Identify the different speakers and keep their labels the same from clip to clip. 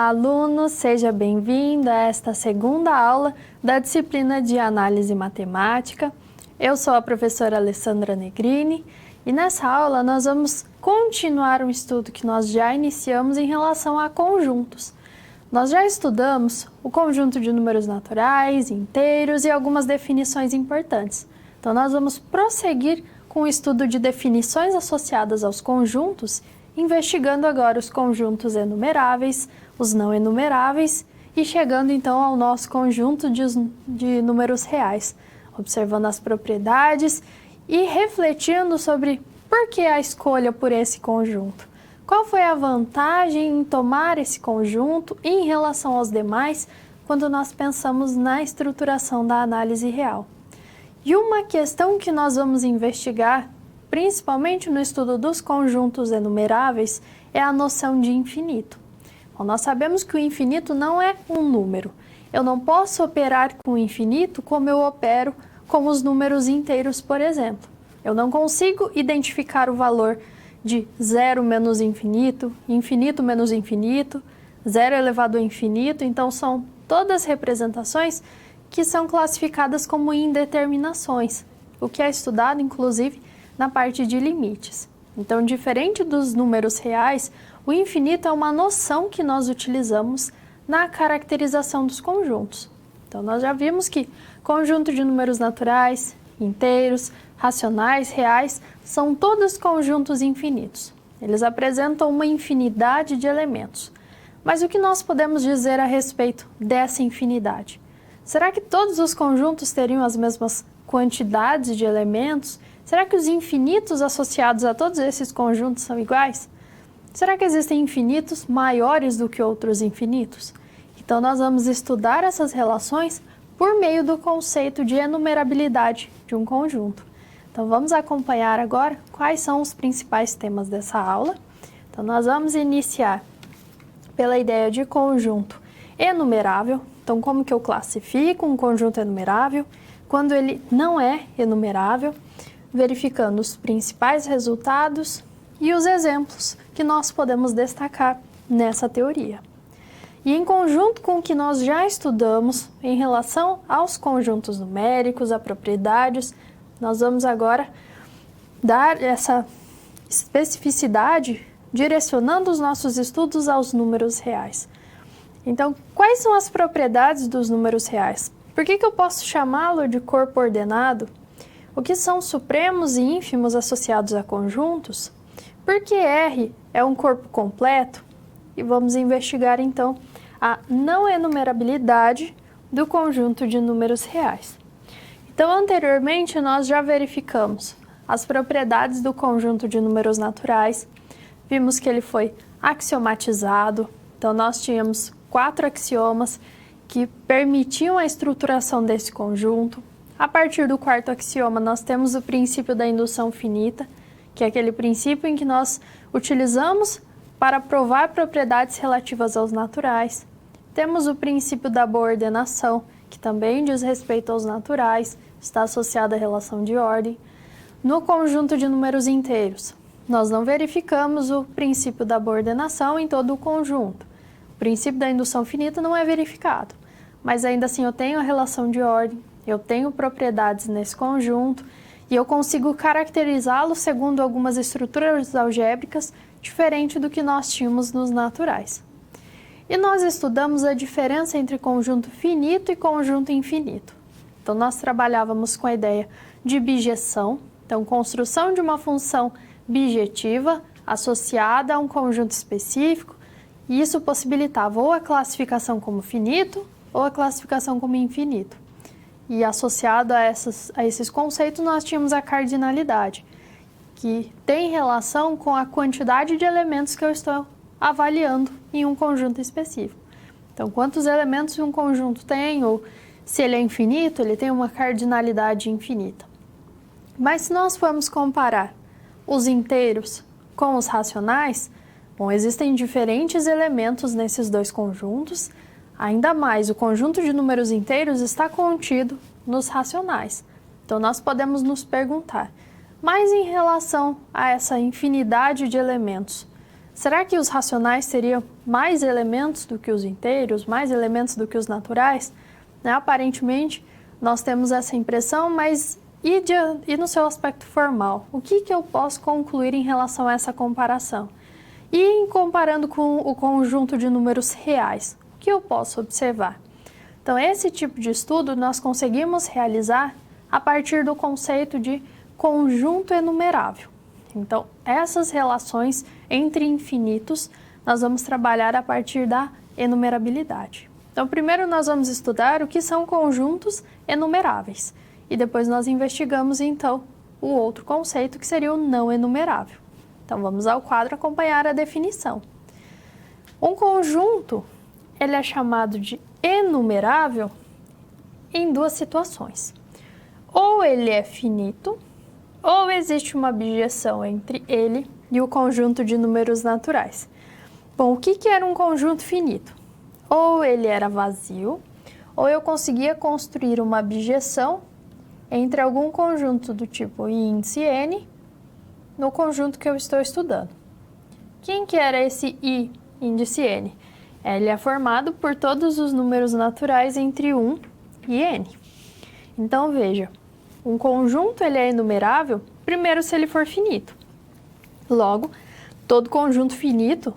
Speaker 1: Olá, alunos! Seja bem-vindo a esta segunda aula da disciplina de Análise Matemática. Eu sou a professora Alessandra Negrini e nessa aula nós vamos continuar um estudo que nós já iniciamos em relação a conjuntos. Nós já estudamos o conjunto de números naturais, inteiros e algumas definições importantes. Então, nós vamos prosseguir com o estudo de definições associadas aos conjuntos, investigando agora os conjuntos enumeráveis, os não enumeráveis e chegando então ao nosso conjunto de números reais, observando as propriedades e refletindo sobre por que a escolha por esse conjunto. Qual foi a vantagem em tomar esse conjunto em relação aos demais quando nós pensamos na estruturação da análise real? E uma questão que nós vamos investigar, principalmente no estudo dos conjuntos enumeráveis, é a noção de infinito. Bom, nós sabemos que o infinito não é um número. Eu não posso operar com o infinito como eu opero com os números inteiros, por exemplo. Eu não consigo identificar o valor de zero menos infinito, infinito menos infinito, zero elevado a infinito. Então, são todas representações que são classificadas como indeterminações, o que é estudado, inclusive, na parte de limites. Então, diferente dos números reais, o infinito é uma noção que nós utilizamos na caracterização dos conjuntos. Então, nós já vimos que conjunto de números naturais, inteiros, racionais, reais, são todos conjuntos infinitos. Eles apresentam uma infinidade de elementos. Mas o que nós podemos dizer a respeito dessa infinidade? Será que todos os conjuntos teriam as mesmas quantidades de elementos? Será que os infinitos associados a todos esses conjuntos são iguais? Será que existem infinitos maiores do que outros infinitos? Então, nós vamos estudar essas relações por meio do conceito de enumerabilidade de um conjunto. Então, vamos acompanhar agora quais são os principais temas dessa aula. Então, nós vamos iniciar pela ideia de conjunto enumerável. Então, como que eu classifico um conjunto enumerável? Quando ele não é enumerável, verificando os principais resultados e os exemplos que nós podemos destacar nessa teoria. E em conjunto com o que nós já estudamos em relação aos conjuntos numéricos, a propriedades, nós vamos agora dar essa especificidade direcionando os nossos estudos aos números reais. Então, quais são as propriedades dos números reais? Por que eu posso chamá-lo de corpo ordenado? O que são supremos e ínfimos associados a conjuntos? Por que R é um corpo completo? E vamos investigar então a não enumerabilidade do conjunto de números reais. Então, anteriormente, nós já verificamos as propriedades do conjunto de números naturais, vimos que ele foi axiomatizado, então nós tínhamos 4 axiomas que permitiam a estruturação desse conjunto. A partir do 4º axioma, nós temos o princípio da indução finita, que é aquele princípio em que nós utilizamos para provar propriedades relativas aos naturais. Temos o princípio da boa ordenação, que também diz respeito aos naturais, está associado à relação de ordem. No conjunto de números inteiros, nós não verificamos o princípio da boa ordenação em todo o conjunto. O princípio da indução finita não é verificado, mas ainda assim eu tenho a relação de ordem, eu tenho propriedades nesse conjunto e eu consigo caracterizá-lo segundo algumas estruturas algébricas diferente do que nós tínhamos nos naturais. E nós estudamos a diferença entre conjunto finito e conjunto infinito. Então, nós trabalhávamos com a ideia de bijeção, então, construção de uma função bijetiva associada a um conjunto específico, e isso possibilitava ou a classificação como finito ou a classificação como infinito. E associado a esses conceitos, nós tínhamos a cardinalidade, que tem relação com a quantidade de elementos que eu estou avaliando em um conjunto específico. Então, quantos elementos um conjunto tem, ou se ele é infinito, ele tem uma cardinalidade infinita. Mas se nós formos comparar os inteiros com os racionais, bom, existem diferentes elementos nesses dois conjuntos. Ainda mais, o conjunto de números inteiros está contido nos racionais. Então, nós podemos nos perguntar, mas em relação a essa infinidade de elementos, será que os racionais teriam mais elementos do que os inteiros, mais elementos do que os naturais? Né? Aparentemente, nós temos essa impressão, mas e no seu aspecto formal? O que eu posso concluir em relação a essa comparação? E em comparando com o conjunto de números reais, o que eu posso observar? Então, esse tipo de estudo nós conseguimos realizar a partir do conceito de conjunto enumerável. Então, essas relações entre infinitos, nós vamos trabalhar a partir da enumerabilidade. Então, primeiro nós vamos estudar o que são conjuntos enumeráveis. E depois nós investigamos, então, o outro conceito, que seria o não enumerável. Então, vamos ao quadro acompanhar a definição. Um conjunto, ele é chamado de enumerável em duas situações. Ou ele é finito, ou existe uma abjeção entre ele e o conjunto de números naturais. Bom, o que era um conjunto finito? Ou ele era vazio, ou eu conseguia construir uma abjeção entre algum conjunto do tipo índice n no conjunto que eu estou estudando. Quem que era esse I, índice n? Ele é formado por todos os números naturais entre 1 e n. Então, veja, um conjunto ele é enumerável, primeiro se ele for finito. Logo, todo conjunto finito,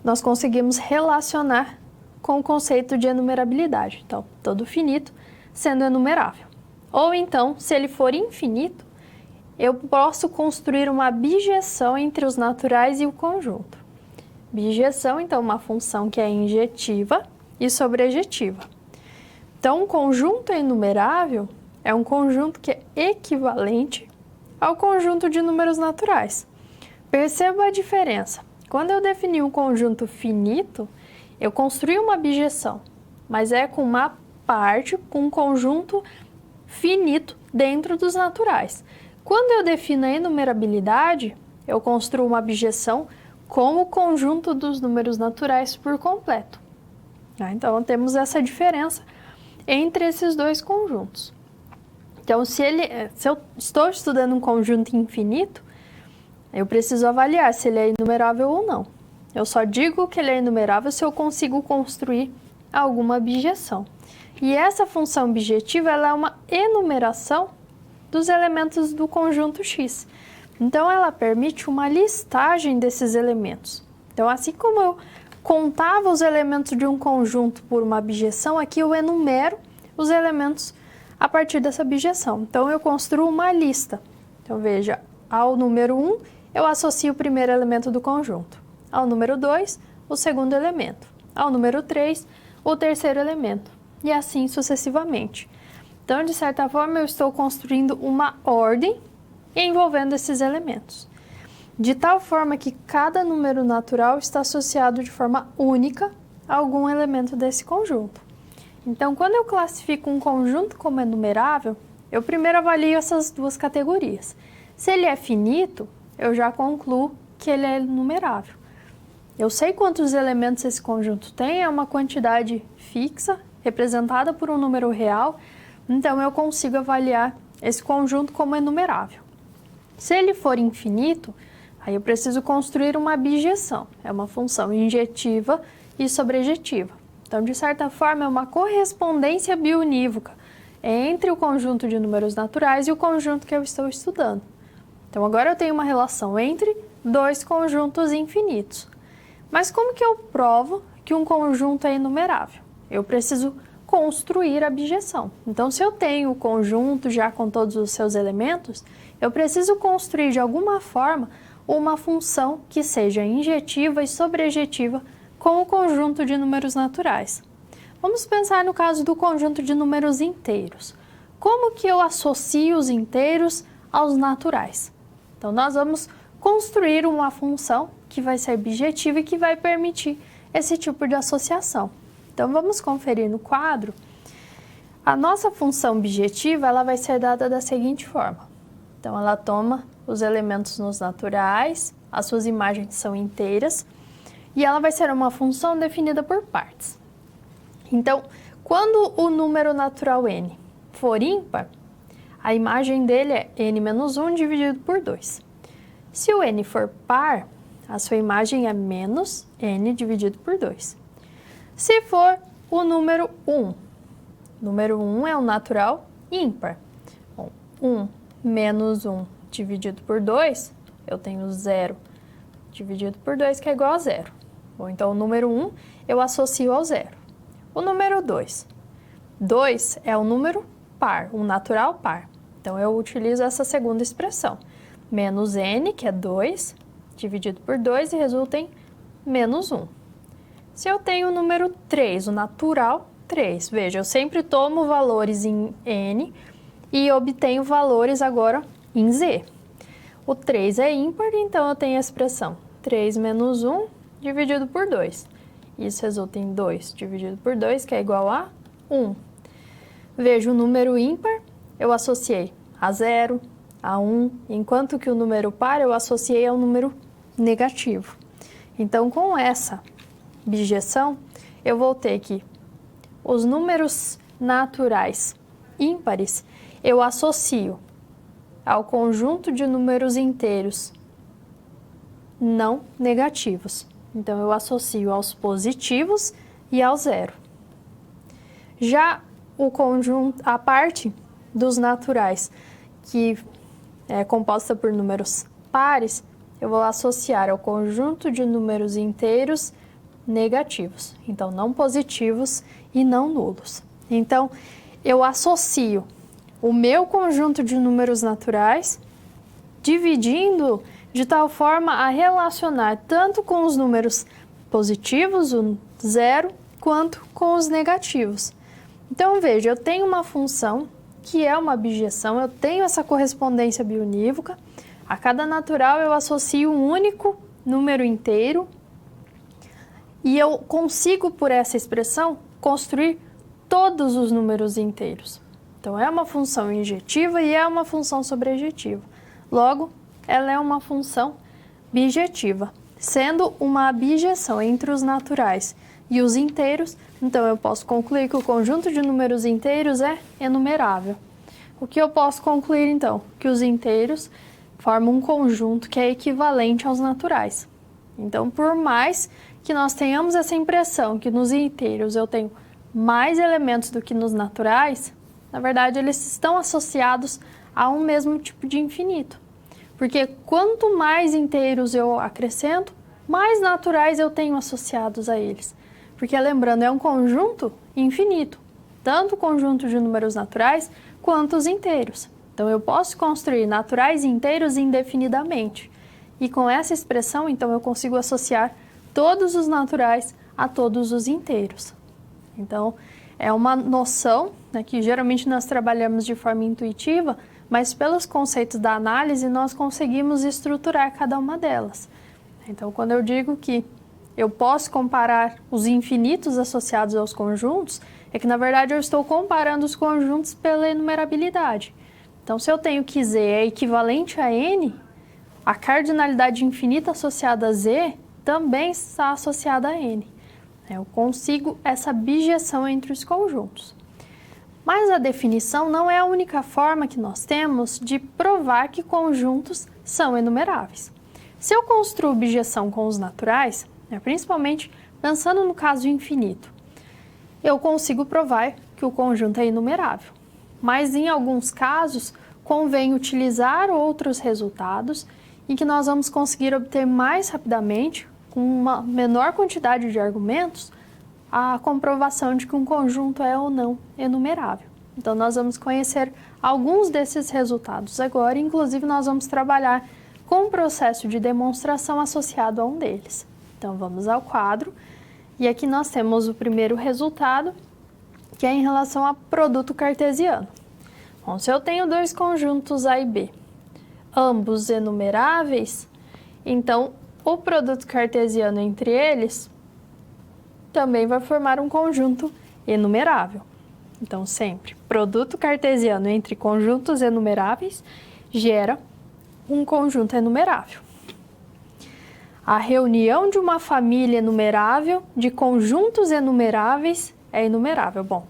Speaker 1: nós conseguimos relacionar com o conceito de enumerabilidade. Então, todo finito sendo enumerável. Ou então, se ele for infinito, eu posso construir uma abjeção entre os naturais e o conjunto. Abjeção, então, uma função que é injetiva e sobrejetiva. Então, um conjunto enumerável é um conjunto que é equivalente ao conjunto de números naturais. Perceba a diferença. Quando eu defini um conjunto finito, eu construí uma abjeção, mas é com uma parte, com um conjunto finito dentro dos naturais. Quando eu defino a enumerabilidade, eu construo uma abjeção com o conjunto dos números naturais por completo. Então, temos essa diferença entre esses dois conjuntos. Então, se eu estou estudando um conjunto infinito, eu preciso avaliar se ele é enumerável ou não. Eu só digo que ele é enumerável se eu consigo construir alguma abjeção. E essa função objetiva ela é uma enumeração dos elementos do conjunto X. Então, ela permite uma listagem desses elementos. Então, assim como eu contava os elementos de um conjunto por uma abjeção, aqui eu enumero os elementos a partir dessa abjeção. Então, eu construo uma lista. Então, veja, ao número 1, eu associo o primeiro elemento do conjunto. Ao número 2, o segundo elemento. Ao número 3, o terceiro elemento. E assim sucessivamente. Então, de certa forma, eu estou construindo uma ordem envolvendo esses elementos. De tal forma que cada número natural está associado de forma única a algum elemento desse conjunto. Então, quando eu classifico um conjunto como enumerável, eu primeiro avalio essas duas categorias. Se ele é finito, eu já concluo que ele é enumerável. Eu sei quantos elementos esse conjunto tem, é uma quantidade fixa, representada por um número real, então eu consigo avaliar esse conjunto como enumerável. Se ele for infinito, aí eu preciso construir uma abjeção, é uma função injetiva e sobrejetiva. Então, de certa forma, é uma correspondência biunívoca entre o conjunto de números naturais e o conjunto que eu estou estudando. Então, agora eu tenho uma relação entre dois conjuntos infinitos. Mas como que eu provo que um conjunto é enumerável? Eu preciso construir a abjeção. Então, se eu tenho o conjunto já com todos os seus elementos, eu preciso construir de alguma forma uma função que seja injetiva e sobrejetiva com o conjunto de números naturais. Vamos pensar no caso do conjunto de números inteiros. Como que eu associo os inteiros aos naturais? Então, nós vamos construir uma função que vai ser objetiva e que vai permitir esse tipo de associação. Então, vamos conferir no quadro. A nossa função objetiva ela vai ser dada da seguinte forma. Então, ela toma os elementos nos naturais, as suas imagens são inteiras, e ela vai ser uma função definida por partes. Então, quando o número natural n for ímpar, a imagem dele é n menos 1 dividido por 2. Se o n for par, a sua imagem é menos n dividido por 2. Se for o número 1, número 1 é um natural ímpar. Bom, 1 menos 1 dividido por 2, eu tenho 0 dividido por 2, que é igual a 0. Bom, então o número 1 eu associo ao 0. O número 2. 2 é um número par, um natural par. Então eu utilizo essa segunda expressão. Menos n, que é 2, dividido por 2, e resulta em menos 1. Se eu tenho o número 3, o natural 3, veja, eu sempre tomo valores em n e obtenho valores agora em z. O 3 é ímpar, então eu tenho a expressão 3 menos 1 dividido por 2. Isso resulta em 2 dividido por 2, que é igual a 1. Veja, o número ímpar eu associei a 0, a 1, enquanto que o número par eu associei ao número negativo. Então, com essa bijeção, eu vou ter que os números naturais ímpares eu associo ao conjunto de números inteiros não negativos. Então, eu associo aos positivos e ao zero. Já o conjunto, a parte dos naturais, que é composta por números pares, eu vou associar ao conjunto de números inteiros negativos. Então, não positivos e não nulos. Então, eu associo o meu conjunto de números naturais, dividindo de tal forma a relacionar tanto com os números positivos, o zero, quanto com os negativos. Então, veja, eu tenho uma função que é uma bijeção, eu tenho essa correspondência biunívoca. A cada natural eu associo um único número inteiro e eu consigo, por essa expressão, construir todos os números inteiros. Então, é uma função injetiva e é uma função sobrejetiva. Logo, ela é uma função bijetiva. Sendo uma bijeção entre os naturais e os inteiros, então eu posso concluir que o conjunto de números inteiros é enumerável. O que eu posso concluir, então? Que os inteiros formam um conjunto que é equivalente aos naturais. Então, por mais que nós tenhamos essa impressão que nos inteiros eu tenho mais elementos do que nos naturais, na verdade, eles estão associados a um mesmo tipo de infinito. Porque quanto mais inteiros eu acrescento, mais naturais eu tenho associados a eles. Porque, lembrando, é um conjunto infinito, tanto o conjunto de números naturais quanto os inteiros. Então, eu posso construir naturais e inteiros indefinidamente. E com essa expressão, então, eu consigo associar todos os naturais a todos os inteiros. Então, é uma noção, né, que geralmente nós trabalhamos de forma intuitiva, mas pelos conceitos da análise nós conseguimos estruturar cada uma delas. Então, quando eu digo que eu posso comparar os infinitos associados aos conjuntos, é que na verdade eu estou comparando os conjuntos pela enumerabilidade. Então, se eu tenho que z é equivalente a n, a cardinalidade infinita associada a z também está associada a n. Eu consigo essa bijeção entre os conjuntos. Mas a definição não é a única forma que nós temos de provar que conjuntos são enumeráveis. Se eu construo bijeção com os naturais, principalmente pensando no caso infinito, eu consigo provar que o conjunto é enumerável. Mas em alguns casos, convém utilizar outros resultados em que nós vamos conseguir obter mais rapidamente, com uma menor quantidade de argumentos, a comprovação de que um conjunto é ou não enumerável. Então, nós vamos conhecer alguns desses resultados agora, inclusive nós vamos trabalhar com um processo de demonstração associado a um deles. Então, vamos ao quadro, e aqui nós temos o primeiro resultado, que é em relação a produto cartesiano. Bom, se eu tenho dois conjuntos A e B, ambos enumeráveis, então o produto cartesiano entre eles também vai formar um conjunto enumerável. Então, sempre, produto cartesiano entre conjuntos enumeráveis gera um conjunto enumerável. A reunião de uma família enumerável de conjuntos enumeráveis é enumerável. Bom,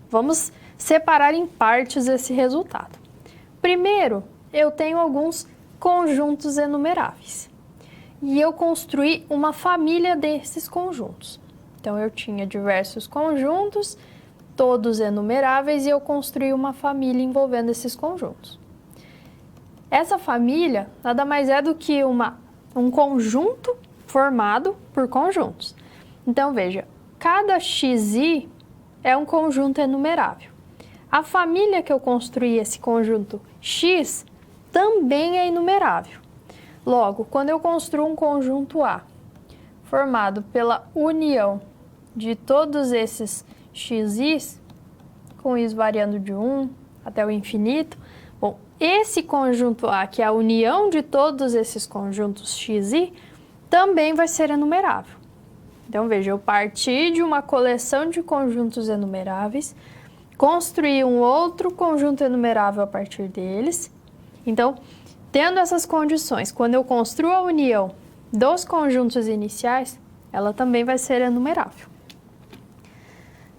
Speaker 1: vamos separar em partes esse resultado. Primeiro, eu tenho alguns conjuntos enumeráveis. E eu construí uma família desses conjuntos. Então, eu tinha diversos conjuntos, todos enumeráveis, e eu construí uma família envolvendo esses conjuntos. Essa família nada mais é do que um conjunto formado por conjuntos. Então, veja, cada xi é um conjunto enumerável. A família que eu construí esse conjunto X também é enumerável. Logo, quando eu construo um conjunto A, formado pela união de todos esses xis, com is variando de 1 até o infinito, bom, esse conjunto A, que é a união de todos esses conjuntos xi, também vai ser enumerável. Então, veja, eu parti de uma coleção de conjuntos enumeráveis, construí um outro conjunto enumerável a partir deles. Então, tendo essas condições, quando eu construo a união dos conjuntos iniciais, ela também vai ser enumerável.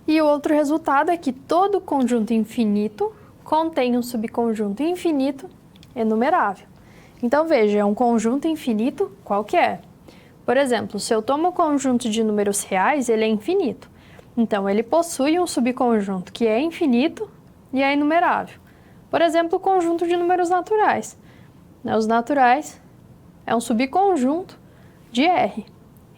Speaker 1: E o outro resultado é que todo conjunto infinito contém um subconjunto infinito enumerável. Então, veja, é um conjunto infinito qualquer. Por exemplo, se eu tomo o conjunto de números reais, ele é infinito. Então, ele possui um subconjunto que é infinito e é enumerável. Por exemplo, o conjunto de números naturais. Os naturais é um subconjunto de R.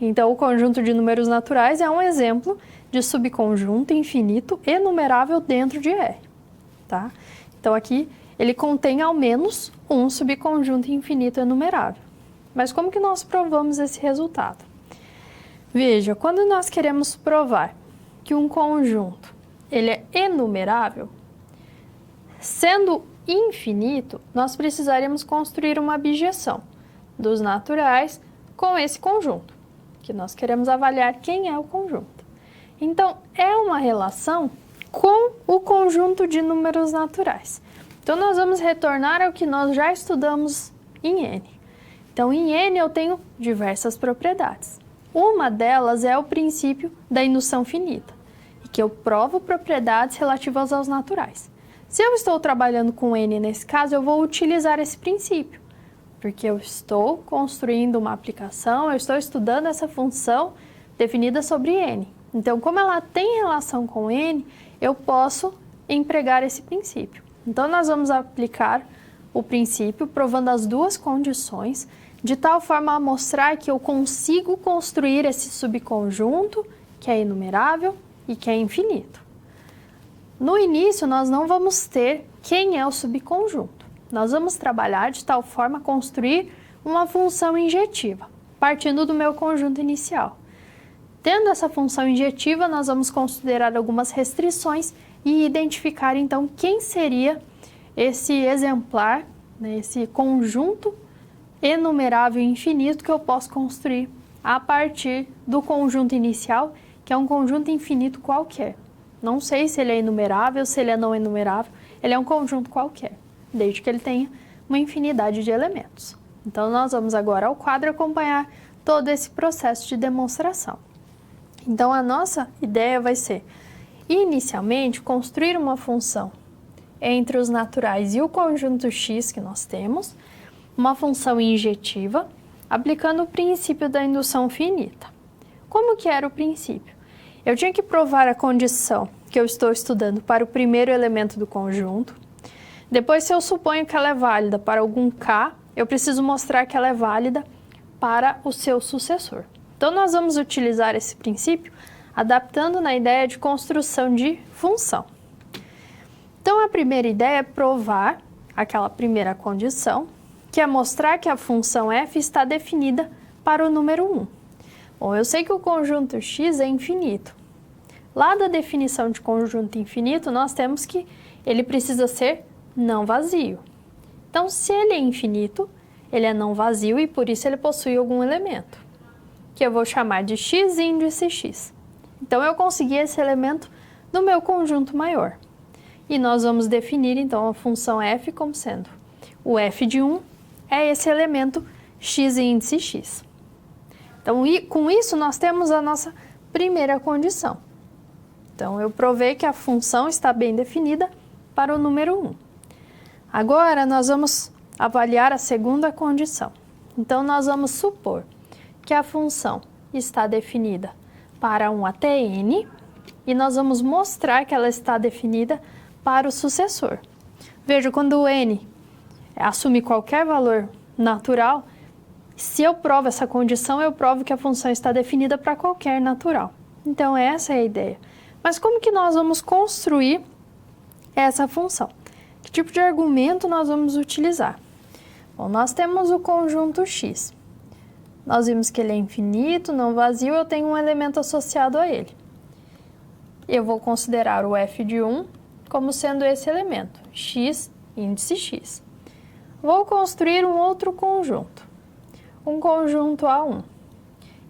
Speaker 1: Então, o conjunto de números naturais é um exemplo de subconjunto infinito enumerável dentro de R. Tá? Então, aqui ele contém ao menos um subconjunto infinito enumerável. Mas como que nós provamos esse resultado? Veja, quando nós queremos provar que um conjunto ele é enumerável, sendo infinito, nós precisaríamos construir uma abjeção dos naturais com esse conjunto, que nós queremos avaliar quem é o conjunto. Então, é uma relação com o conjunto de números naturais. Então, nós vamos retornar ao que nós já estudamos em N. Então, em N eu tenho diversas propriedades. Uma delas é o princípio da indução finita, e que eu provo propriedades relativas aos naturais. Se eu estou trabalhando com N nesse caso, eu vou utilizar esse princípio, porque eu estou construindo uma aplicação, eu estou estudando essa função definida sobre N. Então, como ela tem relação com N, eu posso empregar esse princípio. Então, nós vamos aplicar o princípio provando as duas condições, de tal forma a mostrar que eu consigo construir esse subconjunto, que é enumerável e que é infinito. No início, nós não vamos ter quem é o subconjunto. Nós vamos trabalhar de tal forma a construir uma função injetiva, partindo do meu conjunto inicial. Tendo essa função injetiva, nós vamos considerar algumas restrições e identificar, então, quem seria esse exemplar, né, esse conjunto enumerável infinito que eu posso construir a partir do conjunto inicial, que é um conjunto infinito qualquer. Não sei se ele é enumerável, se ele é não enumerável, ele é um conjunto qualquer, desde que ele tenha uma infinidade de elementos. Então, nós vamos agora ao quadro acompanhar todo esse processo de demonstração. Então, a nossa ideia vai ser, inicialmente, construir uma função entre os naturais e o conjunto X que nós temos, uma função injetiva, aplicando o princípio da indução finita. Como que era o princípio? Eu tinha que provar a condição que eu estou estudando para o primeiro elemento do conjunto. Depois, se eu suponho que ela é válida para algum K, eu preciso mostrar que ela é válida para o seu sucessor. Então, nós vamos utilizar esse princípio adaptando na ideia de construção de função. Então, a primeira ideia é provar aquela primeira condição, que é mostrar que a função f está definida para o número 1. Bom, eu sei que o conjunto x é infinito. Lá da definição de conjunto infinito, nós temos que ele precisa ser não vazio. Então, se ele é infinito, ele é não vazio e por isso ele possui algum elemento, que eu vou chamar de x índice x. Então, eu consegui esse elemento no meu conjunto maior. E nós vamos definir, então, a função f como sendo o f de 1 é esse elemento x índice x. Então, com isso, nós temos a nossa primeira condição. Então, eu provei que a função está bem definida para o número 1. Agora, nós vamos avaliar a segunda condição. Então, nós vamos supor que a função está definida para 1 até n e nós vamos mostrar que ela está definida para o sucessor. Veja, quando o n assume qualquer valor natural, se eu provo essa condição, eu provo que a função está definida para qualquer natural. Então, essa é a ideia. Mas como que nós vamos construir essa função? Que tipo de argumento nós vamos utilizar? Bom, nós temos o conjunto x. Nós vimos que ele é infinito, não vazio, eu tenho um elemento associado a ele. Eu vou considerar o f de 1 como sendo esse elemento, x, índice x. Vou construir um outro conjunto, um conjunto A1.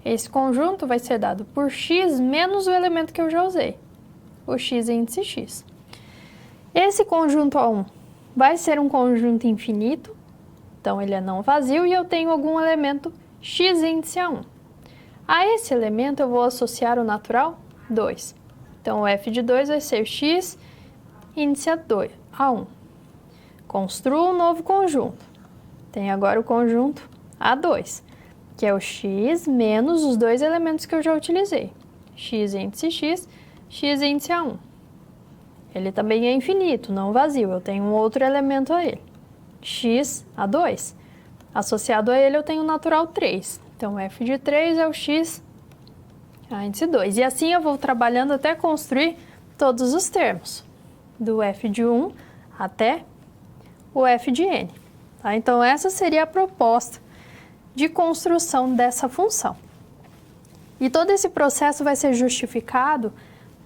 Speaker 1: Esse conjunto vai ser dado por x menos o elemento que eu já usei, o x índice x. Esse conjunto A1 vai ser um conjunto infinito, então ele é não vazio e eu tenho algum elemento x índice A1. A esse elemento eu vou associar o natural 2. Então o f de 2 vai ser x índice A1. Construo um novo conjunto. Tem agora o conjunto A2, que é o x menos os dois elementos que eu já utilizei, x índice x, x índice A1. Ele também é infinito, não vazio, eu tenho um outro elemento a ele, x A2. Associado a ele eu tenho o natural 3, então f de 3 é o x a índice 2. E assim eu vou trabalhando até construir todos os termos, do f de 1 até o f de n. Tá? Então, essa seria a proposta de construção dessa função. E todo esse processo vai ser justificado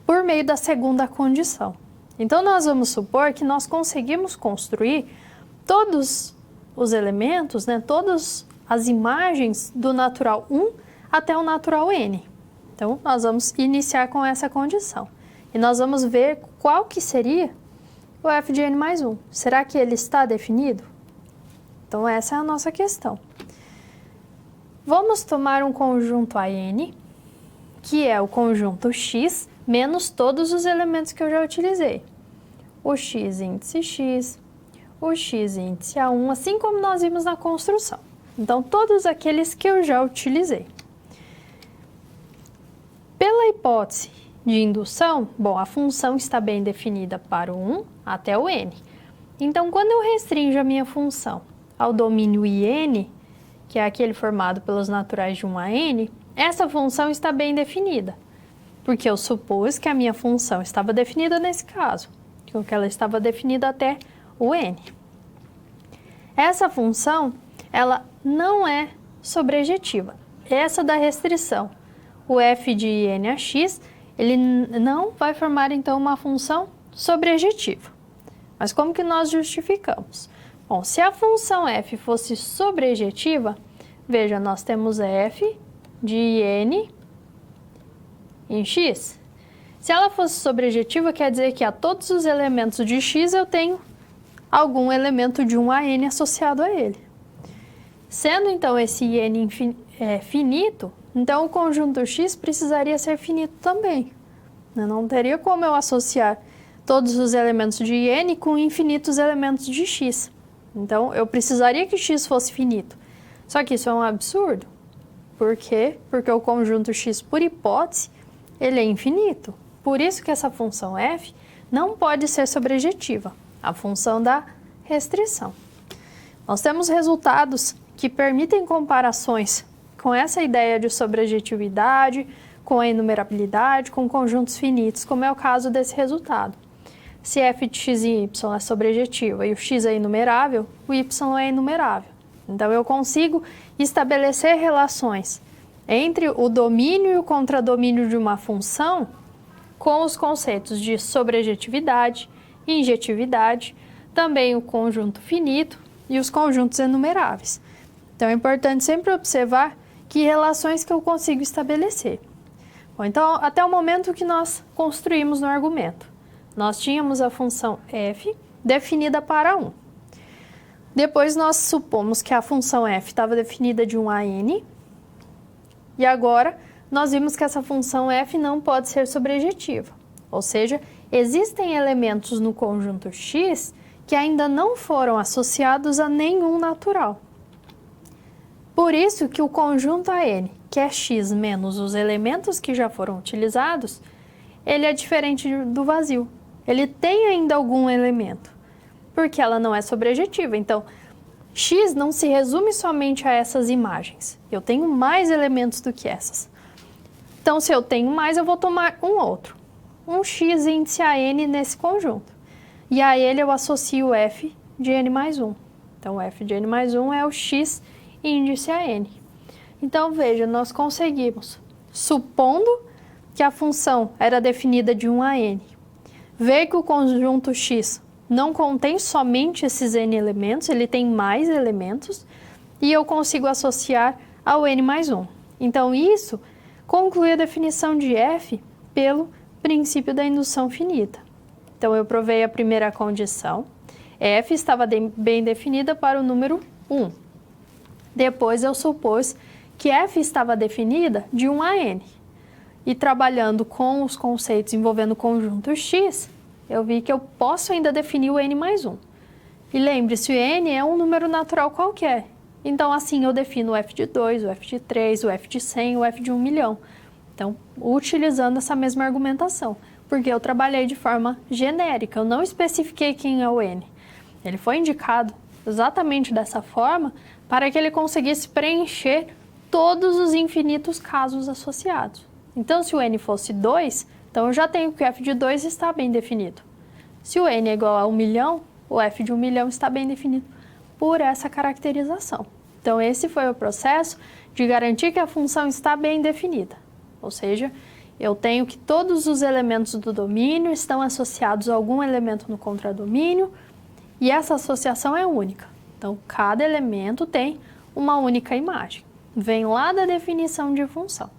Speaker 1: por meio da segunda condição. Então, nós vamos supor que nós conseguimos construir todos os elementos, todas as imagens do natural 1 até o natural n. Então, nós vamos iniciar com essa condição. E nós vamos ver qual que seria o f de n mais 1. Será que ele está definido? Então, essa é a nossa questão. Vamos tomar um conjunto AN, que é o conjunto x, menos todos os elementos que eu já utilizei. O x índice x, o x índice A1, assim como nós vimos na construção. Então, todos aqueles que eu já utilizei. Pela hipótese de indução, bom, a função está bem definida para o 1 até o n. Então, quando eu restringo a minha função ao domínio IN, que é aquele formado pelos naturais de 1 a n, essa função está bem definida, porque eu supus que a minha função estava definida nesse caso, que ela estava definida até o n. Essa função, ela não é sobrejetiva. Essa da restrição, o f de n a x, ele não vai formar, então, uma função sobrejetiva. Mas como que nós justificamos? Bom, se a função f fosse sobrejetiva, veja, nós temos f de n em x. Se ela fosse sobrejetiva, quer dizer que a todos os elementos de x eu tenho algum elemento de 1 a n associado a ele. Sendo, então, esse n finito, então o conjunto x precisaria ser finito também. Não teria como eu associar todos os elementos de n com infinitos elementos de x. Então, eu precisaria que x fosse finito. Só que isso é um absurdo. Por quê? Porque o conjunto x, por hipótese, ele é infinito. Por isso que essa função f não pode ser sobrejetiva, a função da restrição. Nós temos resultados que permitem comparações com essa ideia de sobrejetividade, com a enumerabilidade, com conjuntos finitos, como é o caso desse resultado. Se f de x e y é sobrejetiva e o x é inumerável, o y é inumerável. Então, eu consigo estabelecer relações entre o domínio e o contradomínio de uma função com os conceitos de sobrejetividade, injetividade, também o conjunto finito e os conjuntos enumeráveis. Então, é importante sempre observar que relações que eu consigo estabelecer. Bom, então, até o momento que nós construímos no argumento, nós tínhamos a função f definida para 1. Depois, nós supomos que a função f estava definida de 1 a n. E agora, nós vimos que essa função f não pode ser sobrejetiva. Ou seja, existem elementos no conjunto x que ainda não foram associados a nenhum natural. Por isso que o conjunto AN, que é X menos os elementos que já foram utilizados, ele é diferente do vazio. Ele tem ainda algum elemento, porque ela não é sobrejetiva. Então, X não se resume somente a essas imagens. Eu tenho mais elementos do que essas. Então, se eu tenho mais, eu vou tomar um outro. Um X índice AN nesse conjunto. E a ele eu associo F de N mais 1. Então, F de N mais 1 é o X índice AN. Então, veja, nós conseguimos, supondo que a função era definida de 1 a N, ver que o conjunto X não contém somente esses N elementos, ele tem mais elementos, e eu consigo associar ao N mais 1. Então, isso conclui a definição de F pelo princípio da indução finita. Então, eu provei a primeira condição, F estava bem definida para o número 1. Depois, eu supus que F estava definida de 1 a N. E trabalhando com os conceitos envolvendo o conjunto X, eu vi que eu posso ainda definir o N mais 1. E lembre-se, o N é um número natural qualquer. Então, assim, eu defino o F de 2, o F de 3, o F de 100, o F de 1 milhão. Então, utilizando essa mesma argumentação, porque eu trabalhei de forma genérica, eu não especifiquei quem é o N. Ele foi indicado exatamente dessa forma para que ele conseguisse preencher todos os infinitos casos associados. Então, se o N fosse 2, então eu já tenho que o F de 2 está bem definido. Se o N é igual a 1 milhão, o F de 1 milhão está bem definido por essa caracterização. Então, esse foi o processo de garantir que a função está bem definida. Ou seja, eu tenho que todos os elementos do domínio estão associados a algum elemento no contradomínio e essa associação é única. Então, cada elemento tem uma única imagem. Vem lá da definição de função.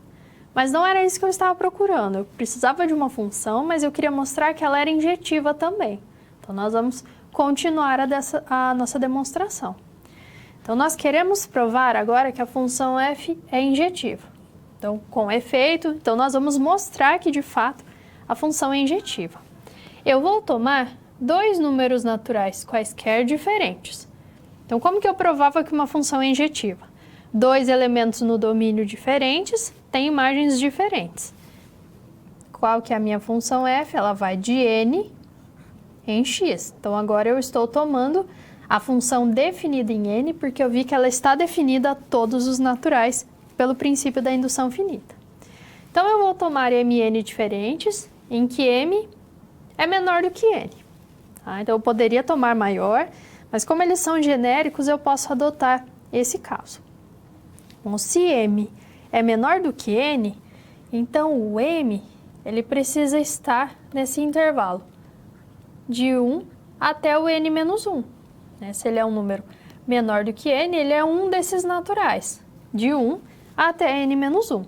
Speaker 1: Mas não era isso que eu estava procurando. Eu precisava de uma função, mas eu queria mostrar que ela era injetiva também. Então, nós vamos continuar a nossa demonstração. Então, nós queremos provar agora que a função f é injetiva. Então, com efeito, então nós vamos mostrar que, de fato, a função é injetiva. Eu vou tomar dois números naturais quaisquer diferentes. Então, como que eu provava que uma função é injetiva? Dois elementos no domínio diferentes têm imagens diferentes. Qual que é a minha função f? Ela vai de n em x. Então, agora eu estou tomando a função definida em n, porque eu vi que ela está definida a todos os naturais pelo princípio da indução finita. Então, eu vou tomar mn diferentes, em que m é menor do que n. Tá? Então, eu poderia tomar maior, mas como eles são genéricos, eu posso adotar esse caso. Bom, se m é menor do que n, então o m ele precisa estar nesse intervalo de 1 até o n menos 1. Se ele é um número menor do que n, ele é um desses naturais, de 1 até n menos 1.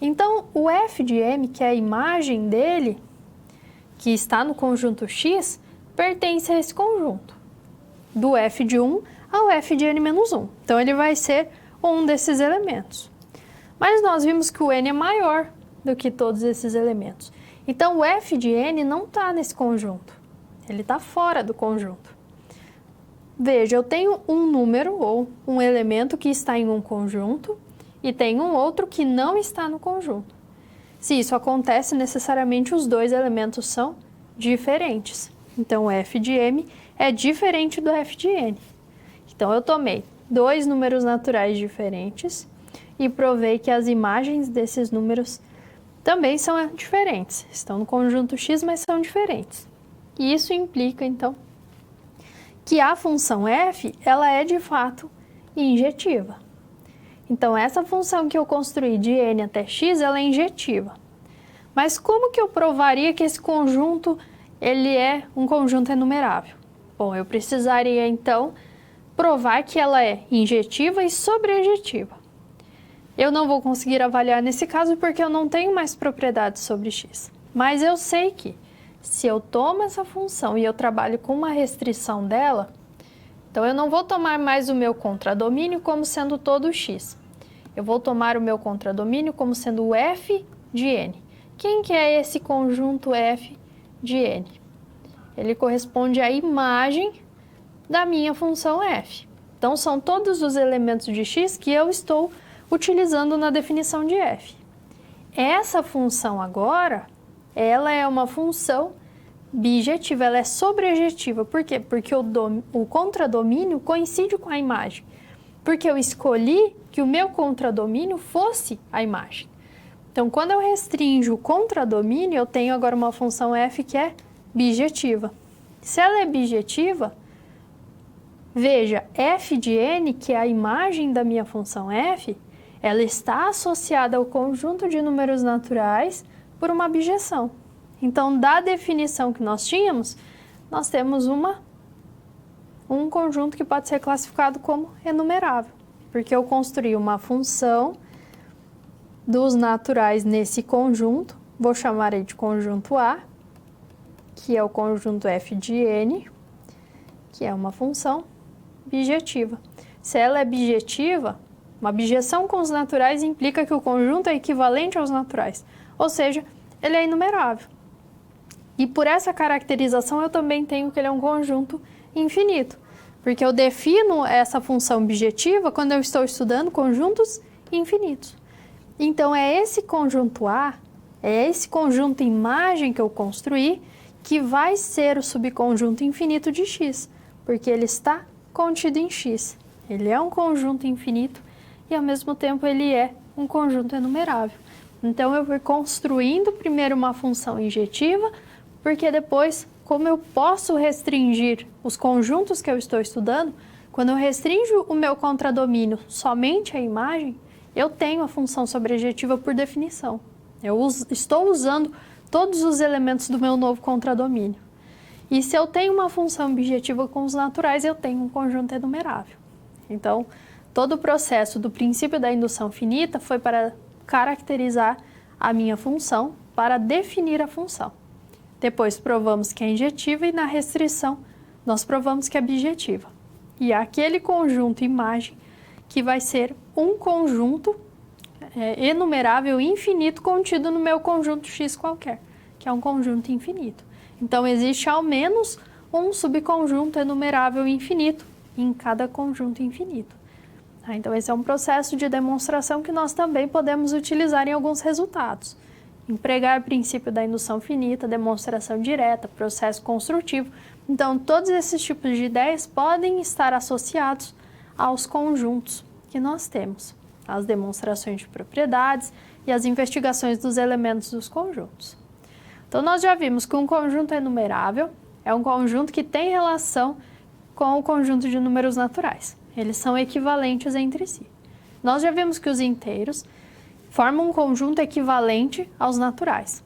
Speaker 1: Então, o f de m, que é a imagem dele, que está no conjunto x, pertence a esse conjunto, do f de 1 ao f de n menos 1. Então, ele vai ser um desses elementos. Mas nós vimos que o n é maior do que todos esses elementos. Então, o f de n não está nesse conjunto. Ele está fora do conjunto. Veja, eu tenho um número ou um elemento que está em um conjunto e tem um outro que não está no conjunto. Se isso acontece, necessariamente os dois elementos são diferentes. Então, o f de m é diferente do f de n. Então, eu tomei dois números naturais diferentes e provei que as imagens desses números também são diferentes. Estão no conjunto x, mas são diferentes. E isso implica, então, que a função f, ela é de fato injetiva. Então, essa função que eu construí de n até x, ela é injetiva. Mas como que eu provaria que esse conjunto, ele é um conjunto enumerável? Bom, eu precisaria, então, provar que ela é injetiva e sobrejetiva. Eu não vou conseguir avaliar nesse caso porque eu não tenho mais propriedades sobre x. Mas eu sei que, se eu tomo essa função e eu trabalho com uma restrição dela, então eu não vou tomar mais o meu contradomínio como sendo todo x. Eu vou tomar o meu contradomínio como sendo o f de n. Quem que é esse conjunto f de n? Ele corresponde à imagem da minha função f. Então, são todos os elementos de x que eu estou utilizando na definição de f. Essa função agora, ela é uma função bijetiva, ela é sobrejetiva. Por quê? Porque o contradomínio coincide com a imagem. Porque eu escolhi que o meu contradomínio fosse a imagem. Então, quando eu restringo o contradomínio, eu tenho agora uma função f que é bijetiva. Se ela é bijetiva, veja, f de n, que é a imagem da minha função f, ela está associada ao conjunto de números naturais por uma bijeção. Então, da definição que nós tínhamos, nós temos um conjunto que pode ser classificado como enumerável, porque eu construí uma função dos naturais nesse conjunto, vou chamar aí de conjunto A, que é o conjunto f de n, que é uma função bijetiva. Se ela é bijetiva, uma bijeção com os naturais implica que o conjunto é equivalente aos naturais, ou seja, ele é enumerável. E por essa caracterização eu também tenho que ele é um conjunto infinito, porque eu defino essa função bijetiva quando eu estou estudando conjuntos infinitos. Então é esse conjunto A, é esse conjunto imagem que eu construí, que vai ser o subconjunto infinito de x, porque ele está contido em x. Ele é um conjunto infinito e, ao mesmo tempo, ele é um conjunto enumerável. Então, eu vou construindo primeiro uma função injetiva, porque depois, como eu posso restringir os conjuntos que eu estou estudando, quando eu restringo o meu contradomínio somente à imagem, eu tenho a função sobrejetiva por definição. Eu estou usando todos os elementos do meu novo contradomínio. E se eu tenho uma função bijetiva com os naturais, eu tenho um conjunto enumerável. Então, todo o processo do princípio da indução finita foi para caracterizar a minha função, para definir a função. Depois provamos que é injetiva e na restrição nós provamos que é bijetiva. E é aquele conjunto imagem que vai ser um conjunto enumerável infinito contido no meu conjunto X qualquer, que é um conjunto infinito. Então, existe ao menos um subconjunto enumerável infinito em cada conjunto infinito. Então, esse é um processo de demonstração que nós também podemos utilizar em alguns resultados. Empregar o princípio da indução finita, demonstração direta, processo construtivo. Então, todos esses tipos de ideias podem estar associados aos conjuntos que nós temos, as demonstrações de propriedades e as investigações dos elementos dos conjuntos. Então, nós já vimos que um conjunto enumerável é um conjunto que tem relação com o conjunto de números naturais. Eles são equivalentes entre si. Nós já vimos que os inteiros formam um conjunto equivalente aos naturais.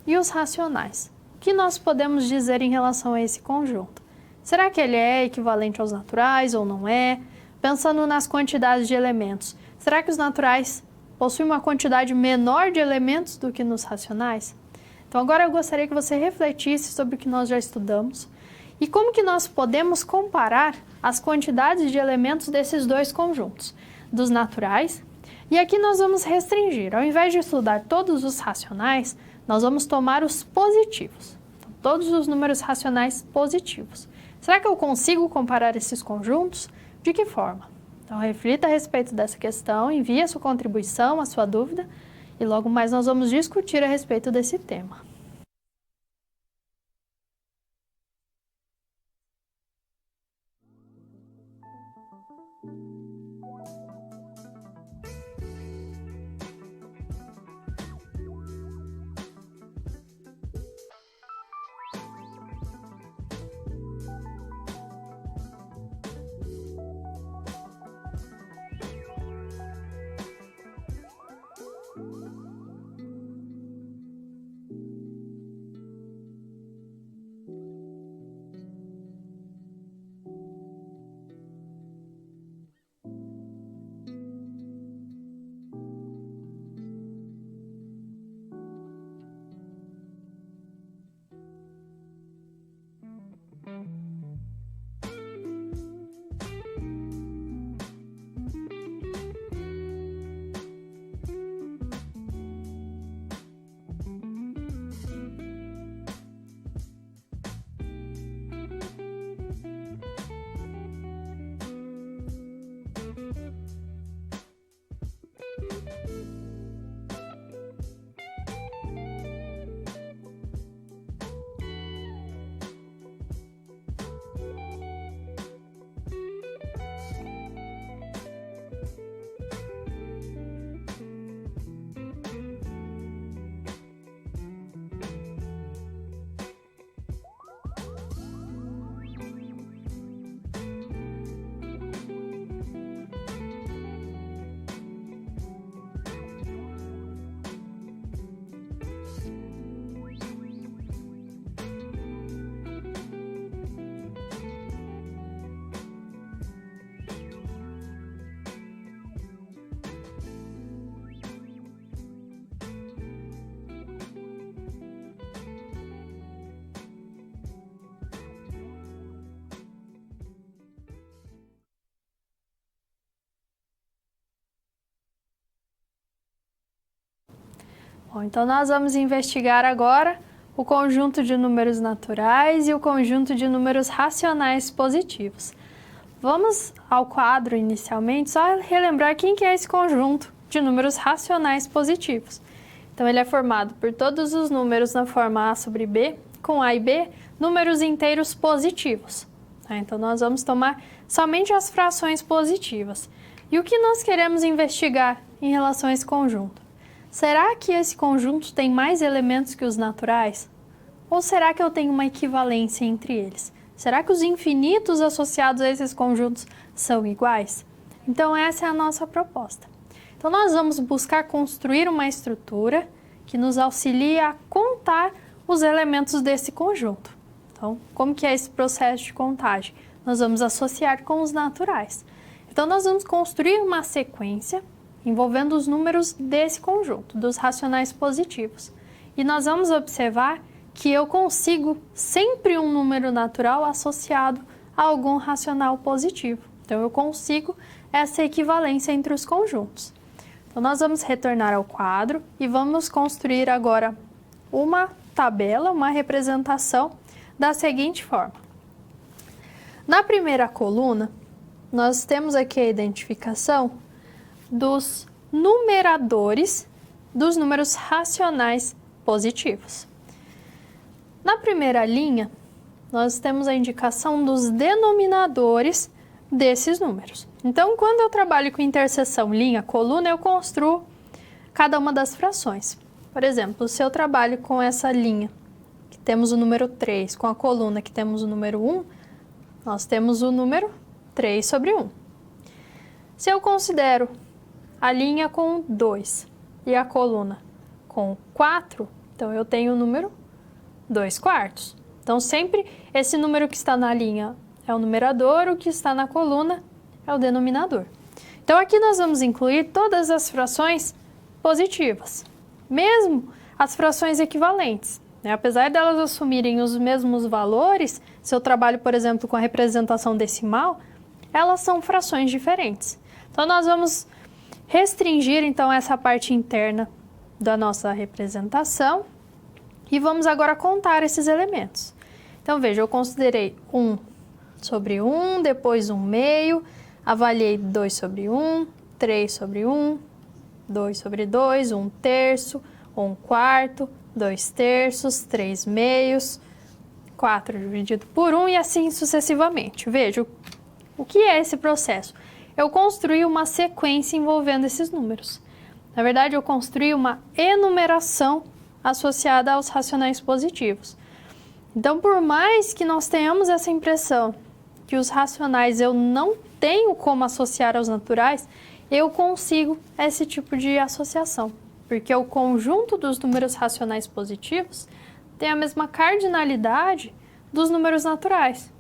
Speaker 1: E os racionais? O que nós podemos dizer em relação a esse conjunto? Será que ele é equivalente aos naturais ou não é? Pensando nas quantidades de elementos, será que os naturais possuem uma quantidade menor de elementos do que nos racionais? Então, agora eu gostaria que você refletisse sobre o que nós já estudamos e como que nós podemos comparar as quantidades de elementos desses dois conjuntos, dos naturais. E aqui nós vamos restringir. Ao invés de estudar todos os racionais, nós vamos tomar os positivos. Então, todos os números racionais positivos. Será que eu consigo comparar esses conjuntos? De que forma? Então, reflita a respeito dessa questão, envie a sua contribuição, a sua dúvida, e logo mais nós vamos discutir a respeito desse tema. Bom, então nós vamos investigar agora o conjunto de números naturais e o conjunto de números racionais positivos. Vamos ao quadro inicialmente, só relembrar quem que é esse conjunto de números racionais positivos. Então, ele é formado por todos os números na forma A sobre B, com A e B, números inteiros positivos. Então, nós vamos tomar somente as frações positivas. E o que nós queremos investigar em relação a esse conjunto? Será que esse conjunto tem mais elementos que os naturais? Ou será que eu tenho uma equivalência entre eles? Será que os infinitos associados a esses conjuntos são iguais? Então, essa é a nossa proposta. Então, nós vamos buscar construir uma estrutura que nos auxilie a contar os elementos desse conjunto. Então, como que é esse processo de contagem? Nós vamos associar com os naturais. Então, nós vamos construir uma sequência envolvendo os números desse conjunto, dos racionais positivos. E nós vamos observar que eu consigo sempre um número natural associado a algum racional positivo. Então, eu consigo essa equivalência entre os conjuntos. Então, nós vamos retornar ao quadro e vamos construir agora uma tabela, uma representação da seguinte forma. Na primeira coluna, nós temos aqui a identificação dos numeradores dos números racionais positivos. Na primeira linha, nós temos a indicação dos denominadores desses números. Então, quando eu trabalho com interseção linha-coluna, eu construo cada uma das frações. Por exemplo, se eu trabalho com essa linha, que temos o número 3, com a coluna, que temos o número 1, nós temos o número 3 sobre 1. Se eu considero a linha com 2 e a coluna com 4, então eu tenho o número 2/4. Então, sempre esse número que está na linha é o numerador, o que está na coluna é o denominador. Então, aqui nós vamos incluir todas as frações positivas, mesmo as frações equivalentes. Apesar delas assumirem os mesmos valores, se eu trabalho, por exemplo, com a representação decimal, elas são frações diferentes. Então, nós vamos restringir, então, essa parte interna da nossa representação e vamos agora contar esses elementos. Então, veja, eu considerei 1 sobre 1, depois 1 meio, avaliei 2 sobre 1, 3 sobre 1, 2 sobre 2, 1 terço, 1 quarto, 2 terços, 3 meios, 4 dividido por 1 e assim sucessivamente. Veja, o que é esse processo? Eu construí uma sequência envolvendo esses números. Na verdade, eu construí uma enumeração associada aos racionais positivos. Então, por mais que nós tenhamos essa impressão que os racionais eu não tenho como associar aos naturais, eu consigo esse tipo de associação, porque o conjunto dos números racionais positivos tem a mesma cardinalidade dos números naturais.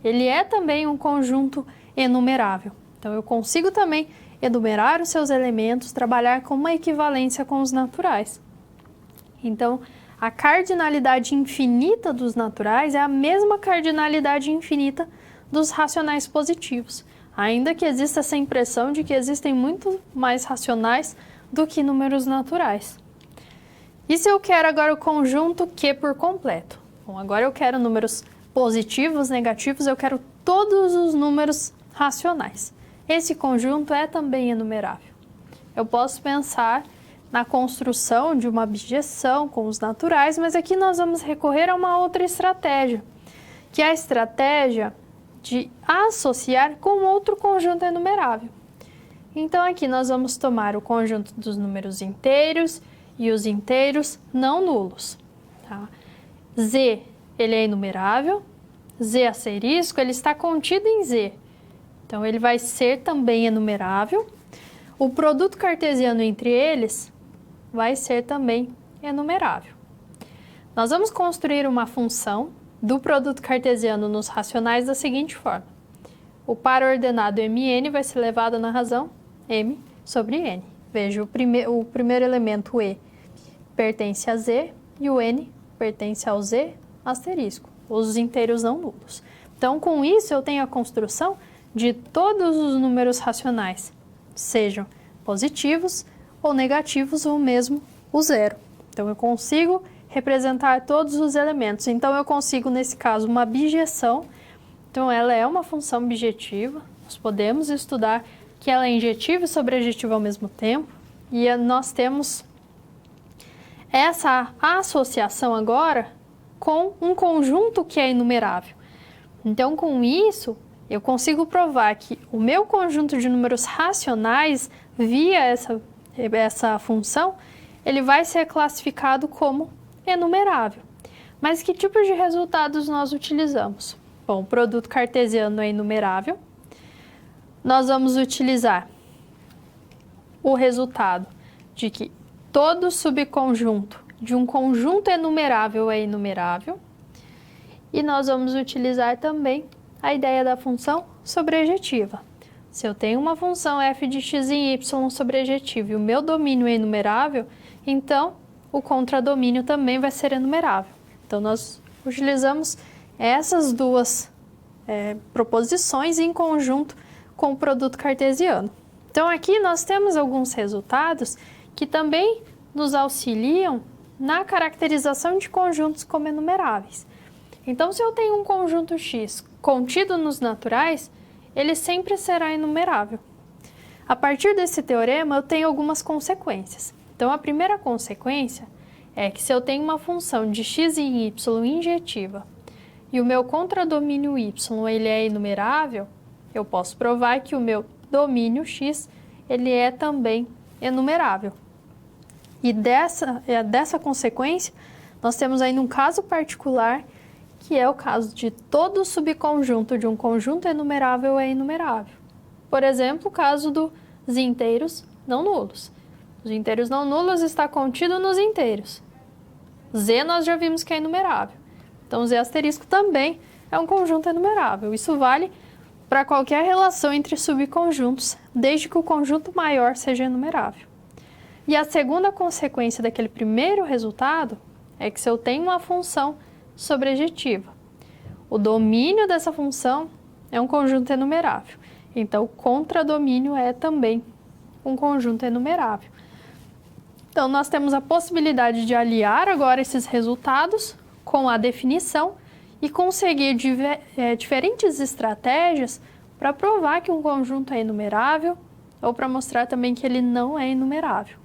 Speaker 1: Ele é também um conjunto enumerável. Então, eu consigo também enumerar os seus elementos, trabalhar com uma equivalência com os naturais. Então, a cardinalidade infinita dos naturais é a mesma cardinalidade infinita dos racionais positivos, ainda que exista essa impressão de que existem muito mais racionais do que números naturais. E se eu quero agora o conjunto Q por completo? Bom, agora eu quero números positivos, negativos, eu quero todos os números racionais. Esse conjunto é também enumerável. Eu posso pensar na construção de uma abjeção com os naturais, mas aqui nós vamos recorrer a uma outra estratégia, que é a estratégia de associar com outro conjunto enumerável. Então, aqui nós vamos tomar o conjunto dos números inteiros e os inteiros não nulos. Tá? Z, ele é enumerável, Z asterisco, ele está contido em Z. Então, ele vai ser também enumerável. O produto cartesiano entre eles vai ser também enumerável. Nós vamos construir uma função do produto cartesiano nos racionais da seguinte forma. O par ordenado mn vai ser levado na razão m sobre n. Veja, o primeiro elemento, o e, pertence a z e o n pertence ao z asterisco, os inteiros não nulos. Então, com isso, eu tenho a construção de todos os números racionais, sejam positivos ou negativos ou mesmo o zero. Então, eu consigo representar todos os elementos. Então, eu consigo, nesse caso, uma bijeção. Então, ela é uma função bijetiva. Nós podemos estudar que ela é injetiva e sobrejetiva ao mesmo tempo. E nós temos essa associação agora com um conjunto que é enumerável. Então, com isso, eu consigo provar que o meu conjunto de números racionais, via essa função, ele vai ser classificado como enumerável. Mas que tipos de resultados nós utilizamos? Bom, o produto cartesiano é enumerável. Nós vamos utilizar o resultado de que todo subconjunto de um conjunto enumerável é enumerável. E nós vamos utilizar também a ideia da função sobrejetiva. Se eu tenho uma função f de x em y sobrejetiva e o meu domínio é enumerável, então o contradomínio também vai ser enumerável. Então, nós utilizamos essas duas proposições em conjunto com o produto cartesiano. Então, aqui nós temos alguns resultados que também nos auxiliam na caracterização de conjuntos como enumeráveis. Então, se eu tenho um conjunto X contido nos naturais, ele sempre será enumerável. A partir desse teorema, eu tenho algumas consequências. Então, a primeira consequência é que se eu tenho uma função de x em y injetiva e o meu contradomínio y ele é enumerável, eu posso provar que o meu domínio x ele é também enumerável. E dessa consequência, nós temos ainda um caso particular, que é o caso de todo subconjunto de um conjunto enumerável é enumerável. Por exemplo, o caso dos inteiros não nulos. Os inteiros não nulos está contido nos inteiros. Z nós já vimos que é enumerável. Então, Z asterisco também é um conjunto enumerável. Isso vale para qualquer relação entre subconjuntos, desde que o conjunto maior seja enumerável. E a segunda consequência daquele primeiro resultado é que se eu tenho uma função sobrejetiva, o domínio dessa função é um conjunto enumerável. Então, o contradomínio é também um conjunto enumerável. Então, nós temos a possibilidade de aliar agora esses resultados com a definição e conseguir diferentes estratégias para provar que um conjunto é enumerável ou para mostrar também que ele não é enumerável.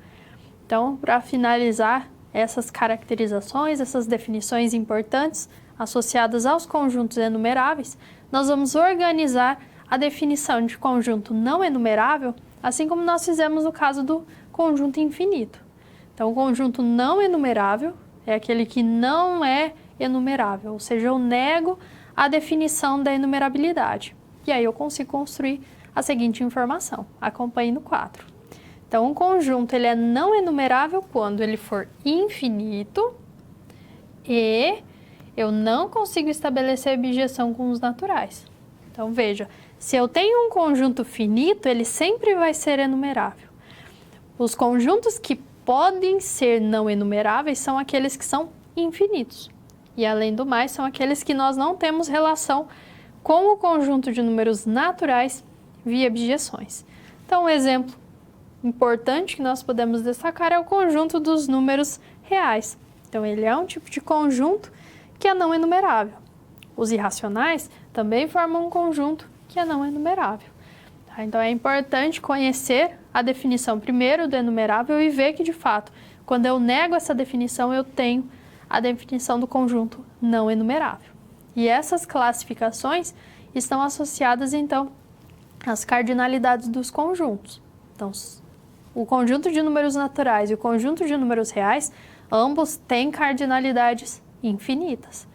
Speaker 1: Então, para finalizar essas caracterizações, essas definições importantes associadas aos conjuntos enumeráveis, nós vamos organizar a definição de conjunto não enumerável, assim como nós fizemos no caso do conjunto infinito. Então, o conjunto não enumerável é aquele que não é enumerável, ou seja, eu nego a definição da enumerabilidade. E aí eu consigo construir a seguinte informação. Acompanhe no quadro. Então, um conjunto ele é não enumerável quando ele for infinito e eu não consigo estabelecer bijeção com os naturais. Então, veja, se eu tenho um conjunto finito, ele sempre vai ser enumerável. Os conjuntos que podem ser não enumeráveis são aqueles que são infinitos. E, além do mais, são aqueles que nós não temos relação com o conjunto de números naturais via bijeções. Então, um exemplo importante que nós podemos destacar é o conjunto dos números reais. Então, ele é um tipo de conjunto que é não enumerável. Os irracionais também formam um conjunto que é não enumerável. Então, é importante conhecer a definição primeiro do enumerável e ver que, de fato, quando eu nego essa definição, eu tenho a definição do conjunto não enumerável. E essas classificações estão associadas, então, às cardinalidades dos conjuntos. Então, o conjunto de números naturais e o conjunto de números reais, ambos têm cardinalidades infinitas.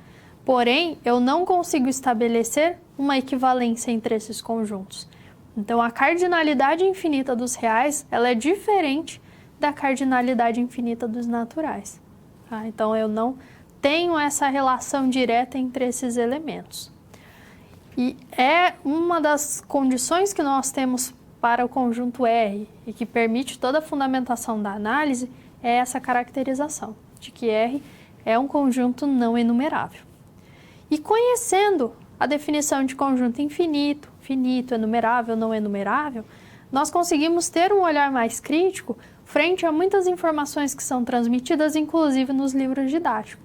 Speaker 1: Porém, eu não consigo estabelecer uma equivalência entre esses conjuntos. Então, a cardinalidade infinita dos reais, ela é diferente da cardinalidade infinita dos naturais. Tá? Então, eu não tenho essa relação direta entre esses elementos. E é uma das condições que nós temos para o conjunto R e que permite toda a fundamentação da análise é essa caracterização de que R é um conjunto não enumerável. E conhecendo a definição de conjunto infinito, finito, enumerável, não enumerável, nós conseguimos ter um olhar mais crítico frente a muitas informações que são transmitidas, inclusive nos livros didáticos.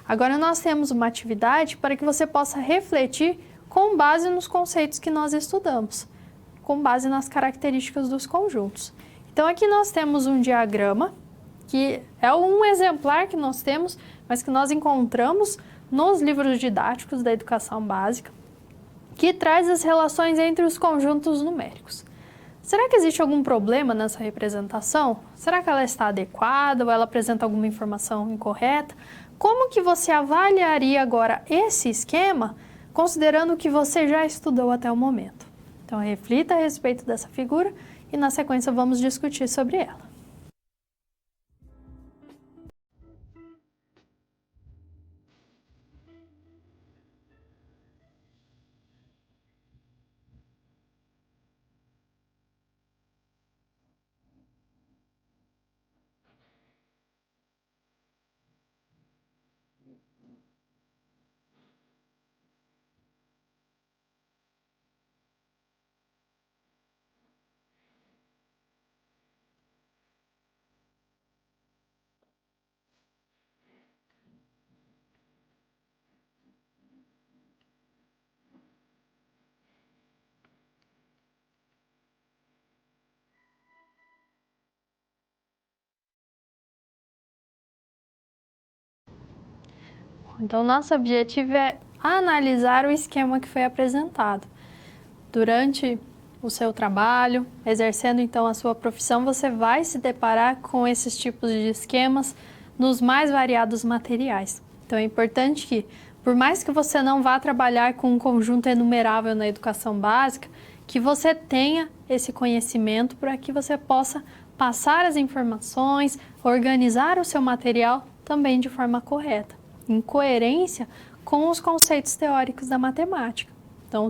Speaker 1: Agora nós temos uma atividade para que você possa refletir com base nos conceitos que nós estudamos, com base nas características dos conjuntos. Então aqui nós temos um diagrama, que é um exemplar que nós temos, mas que nós encontramos nos livros didáticos da educação básica, que traz as relações entre os conjuntos numéricos. Será que existe algum problema nessa representação? Será que ela está adequada ou ela apresenta alguma informação incorreta? Como que você avaliaria agora esse esquema, considerando o que você já estudou até o momento? Então, reflita a respeito dessa figura e, na sequência, vamos discutir sobre ela. Então, nosso objetivo é analisar o esquema que foi apresentado. Durante o seu trabalho, exercendo então a sua profissão, você vai se deparar com esses tipos de esquemas nos mais variados materiais. Então, é importante que, por mais que você não vá trabalhar com um conjunto enumerável na educação básica, que você tenha esse conhecimento para que você possa passar as informações, organizar o seu material também de forma correta, em coerência com os conceitos teóricos da matemática. Então,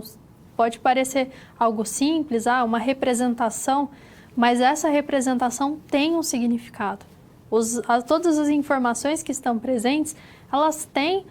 Speaker 1: pode parecer algo simples, uma representação, mas essa representação tem um significado. Todas as informações que estão presentes, elas têm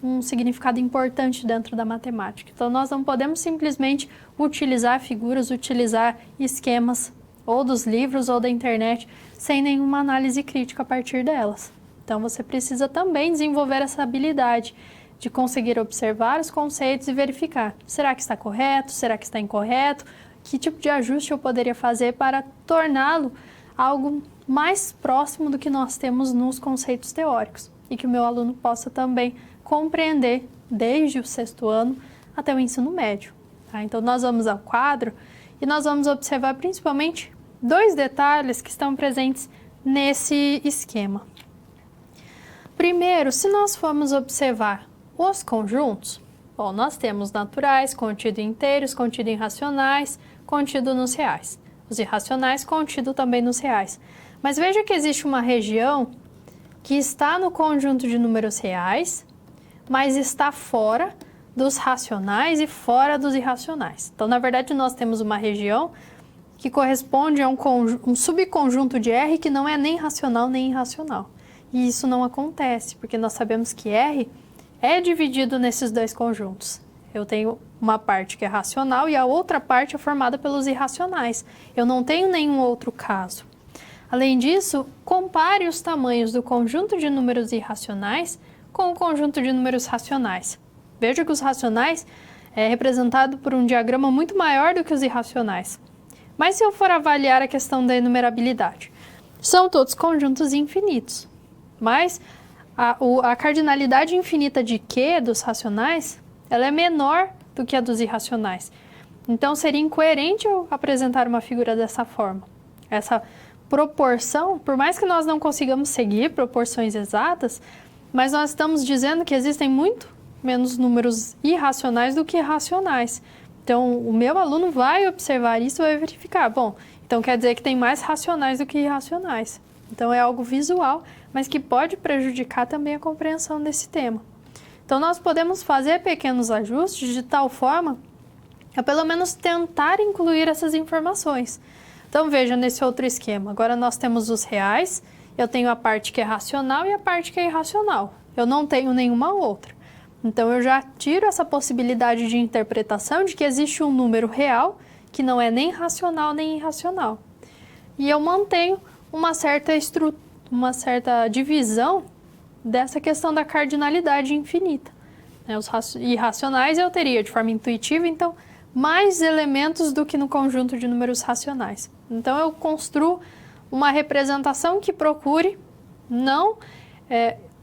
Speaker 1: um significado importante dentro da matemática. Então, nós não podemos simplesmente utilizar figuras, utilizar esquemas ou dos livros ou da internet sem nenhuma análise crítica a partir delas. Então, você precisa também desenvolver essa habilidade de conseguir observar os conceitos e verificar. Será que está correto? Será que está incorreto? Que tipo de ajuste eu poderia fazer para torná-lo algo mais próximo do que nós temos nos conceitos teóricos e que o meu aluno possa também compreender desde o 6º ano até o ensino médio. Tá? Então, nós vamos ao quadro e nós vamos observar principalmente 2 detalhes que estão presentes nesse esquema. Primeiro, se nós formos observar os conjuntos, bom, nós temos naturais, contido em inteiros, contido em racionais, contido nos reais. Os irracionais, contido também nos reais. Mas veja que existe uma região que está no conjunto de números reais, mas está fora dos racionais e fora dos irracionais. Então, na verdade, nós temos uma região que corresponde a um subconjunto de R que não é nem racional nem irracional. E isso não acontece, porque nós sabemos que R é dividido nesses 2 conjuntos. Eu tenho uma parte que é racional e a outra parte é formada pelos irracionais. Eu não tenho nenhum outro caso. Além disso, compare os tamanhos do conjunto de números irracionais com o conjunto de números racionais. Veja que os racionais é representado por um diagrama muito maior do que os irracionais. Mas se eu for avaliar a questão da enumerabilidade, são todos conjuntos infinitos. Mas a cardinalidade infinita de Q dos racionais, ela é menor do que a dos irracionais. Então, seria incoerente eu apresentar uma figura dessa forma. Essa proporção, por mais que nós não consigamos seguir proporções exatas, mas nós estamos dizendo que existem muito menos números irracionais do que racionais. Então, o meu aluno vai observar isso e vai verificar. Bom, então quer dizer que tem mais racionais do que irracionais. Então, é algo visual, mas que pode prejudicar também a compreensão desse tema. Então, nós podemos fazer pequenos ajustes de tal forma a pelo menos tentar incluir essas informações. Então, veja nesse outro esquema. Agora, nós temos os reais, eu tenho a parte que é racional e a parte que é irracional. Eu não tenho nenhuma outra. Então, eu já tiro essa possibilidade de interpretação de que existe um número real que não é nem racional nem irracional. E eu mantenho uma certa divisão dessa questão da cardinalidade infinita. Os irracionais eu teria de forma intuitiva, então, mais elementos do que no conjunto de números racionais. Então, eu construo uma representação que procure não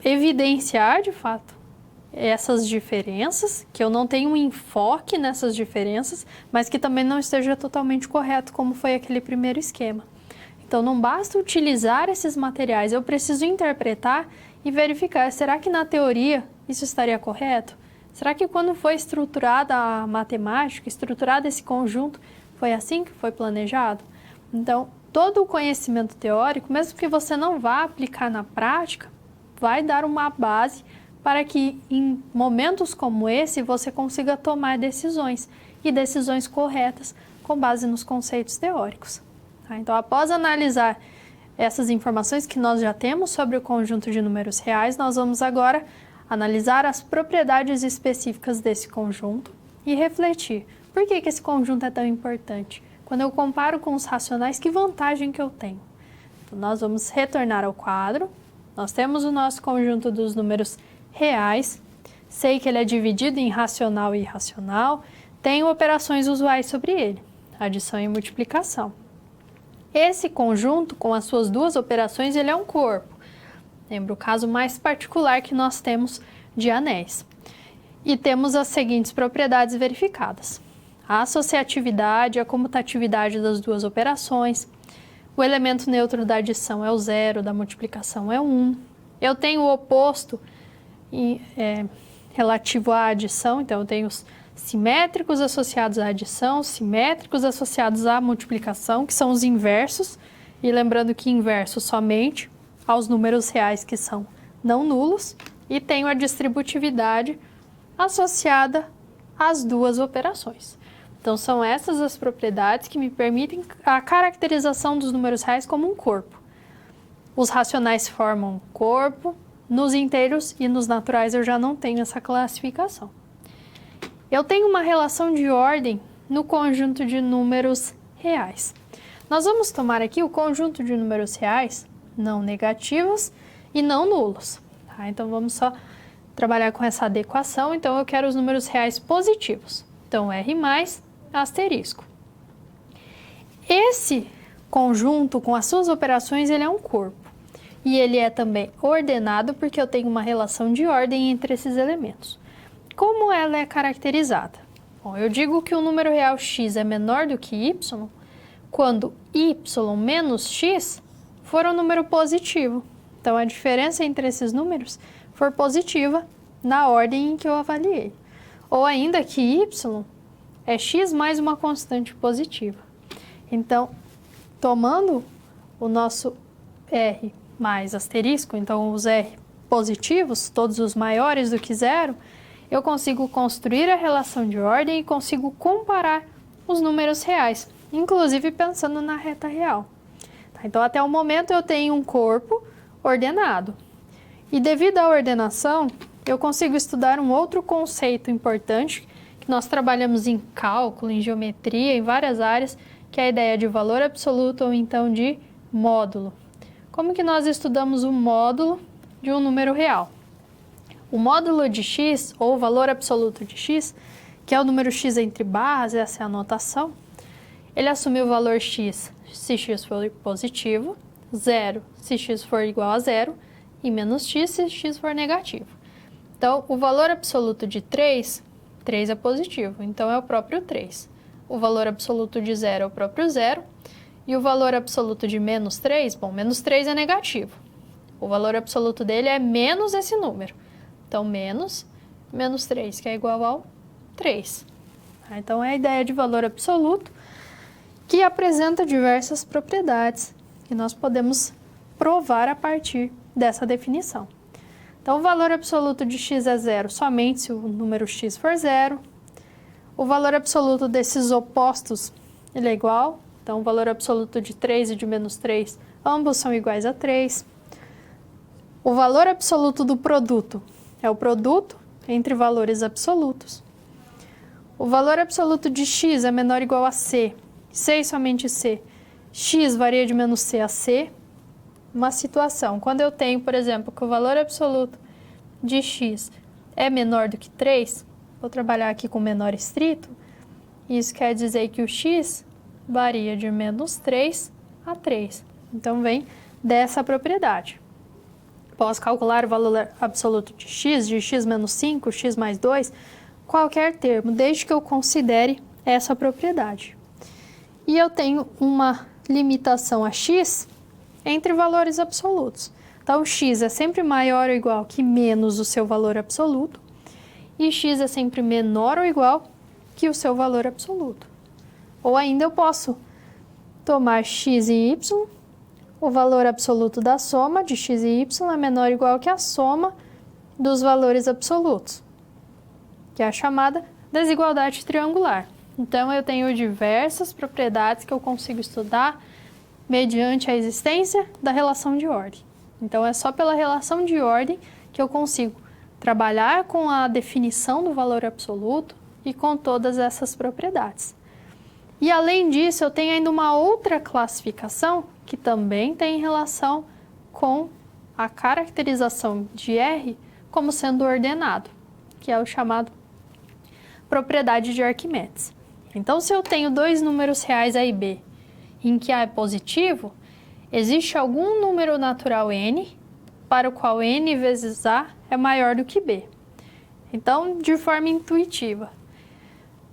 Speaker 1: evidenciar, de fato, essas diferenças, que eu não tenho um enfoque nessas diferenças, mas que também não esteja totalmente correto, como foi aquele primeiro esquema. Então, não basta utilizar esses materiais, eu preciso interpretar e verificar, será que na teoria isso estaria correto? Será que quando foi estruturada a matemática, estruturado esse conjunto, foi assim que foi planejado? Então, todo o conhecimento teórico, mesmo que você não vá aplicar na prática, vai dar uma base para que em momentos como esse você consiga tomar decisões e decisões corretas com base nos conceitos teóricos. Então, após analisar essas informações que nós já temos sobre o conjunto de números reais, nós vamos agora analisar as propriedades específicas desse conjunto e refletir por que esse conjunto é tão importante. Quando eu comparo com os racionais, que vantagem que eu tenho? Então, nós vamos retornar ao quadro. Nós temos o nosso conjunto dos números reais. Sei que ele é dividido em racional e irracional. Tenho operações usuais sobre ele, adição e multiplicação. Esse conjunto, com as suas duas operações, ele é um corpo. Lembra o caso mais particular que nós temos de anéis. E temos as seguintes propriedades verificadas: a associatividade, a comutatividade das duas operações, o elemento neutro da adição é o 0, da multiplicação é o 1. Eu tenho o oposto relativo à adição, então eu tenho os simétricos associados à adição, simétricos associados à multiplicação, que são os inversos, e lembrando que inverso somente aos números reais que são não nulos, e tenho a distributividade associada às duas operações. Então, são essas as propriedades que me permitem a caracterização dos números reais como um corpo. Os racionais formam um corpo, nos inteiros e nos naturais eu já não tenho essa classificação. Eu tenho uma relação de ordem no conjunto de números reais. Nós vamos tomar aqui o conjunto de números reais não negativos e não nulos. Tá? Então, vamos só trabalhar com essa adequação. Então, eu quero os números reais positivos. Então, R mais asterisco. Esse conjunto, com as suas operações, ele é um corpo. E ele é também ordenado porque eu tenho uma relação de ordem entre esses elementos. Como ela é caracterizada? Bom, eu digo que o número real x é menor do que y quando y menos x for um número positivo. Então, a diferença entre esses números for positiva na ordem em que eu avaliei. Ou ainda que y é x mais uma constante positiva. Então, tomando o nosso r mais asterisco, então os r positivos, todos os maiores do que zero, eu consigo construir a relação de ordem e consigo comparar os números reais, inclusive pensando na reta real. Então, até o momento eu tenho um corpo ordenado. E devido à ordenação, eu consigo estudar um outro conceito importante que nós trabalhamos em cálculo, em geometria, em várias áreas, que é a ideia de valor absoluto ou então de módulo. Como que nós estudamos o módulo de um número real? O módulo de x, ou o valor absoluto de x, que é o número x entre barras, essa é a notação, ele assume o valor x se x for positivo, 0 se x for igual a 0 e menos x se x for negativo. Então, o valor absoluto de 3 é positivo, então é o próprio 3. O valor absoluto de 0 é o próprio 0. E o valor absoluto de menos 3, bom, menos 3 é negativo. O valor absoluto dele é menos esse número. Então, menos 3, que é igual ao 3. Então, é a ideia de valor absoluto que apresenta diversas propriedades que nós podemos provar a partir dessa definição. Então, o valor absoluto de x é 0 somente se o número x for 0. O valor absoluto desses opostos ele é igual. Então, o valor absoluto de 3 e de menos 3, ambos são iguais a 3. O valor absoluto do produto é o produto entre valores absolutos. o valor absoluto de x é menor ou igual a c, c e somente c, x varia de menos c a c, uma situação, quando eu tenho, por exemplo, que o valor absoluto de x é menor do que 3, vou trabalhar aqui com menor estrito, isso quer dizer que o x varia de menos 3 a 3. Então, vem dessa propriedade. Posso calcular o valor absoluto de x menos 5, x mais 2, qualquer termo, desde que eu considere essa propriedade. E eu tenho uma limitação a x entre valores absolutos. Então, x é sempre maior ou igual que menos o seu valor absoluto, e x é sempre menor ou igual que o seu valor absoluto. Ou ainda eu posso tomar x e y, o valor absoluto da soma de x e y é menor ou igual que a soma dos valores absolutos, que é a chamada desigualdade triangular. Então, eu tenho diversas propriedades que eu consigo estudar mediante a existência da relação de ordem. Então, é só pela relação de ordem que eu consigo trabalhar com a definição do valor absoluto e com todas essas propriedades. E, além disso, eu tenho ainda uma outra classificação que também tem relação com a caracterização de R como sendo ordenado, que é o chamado propriedade de Arquimedes. Então, se eu tenho dois números reais A e B, em que A é positivo, existe algum número natural n, para o qual n vezes A é maior do que B. Então, de forma intuitiva,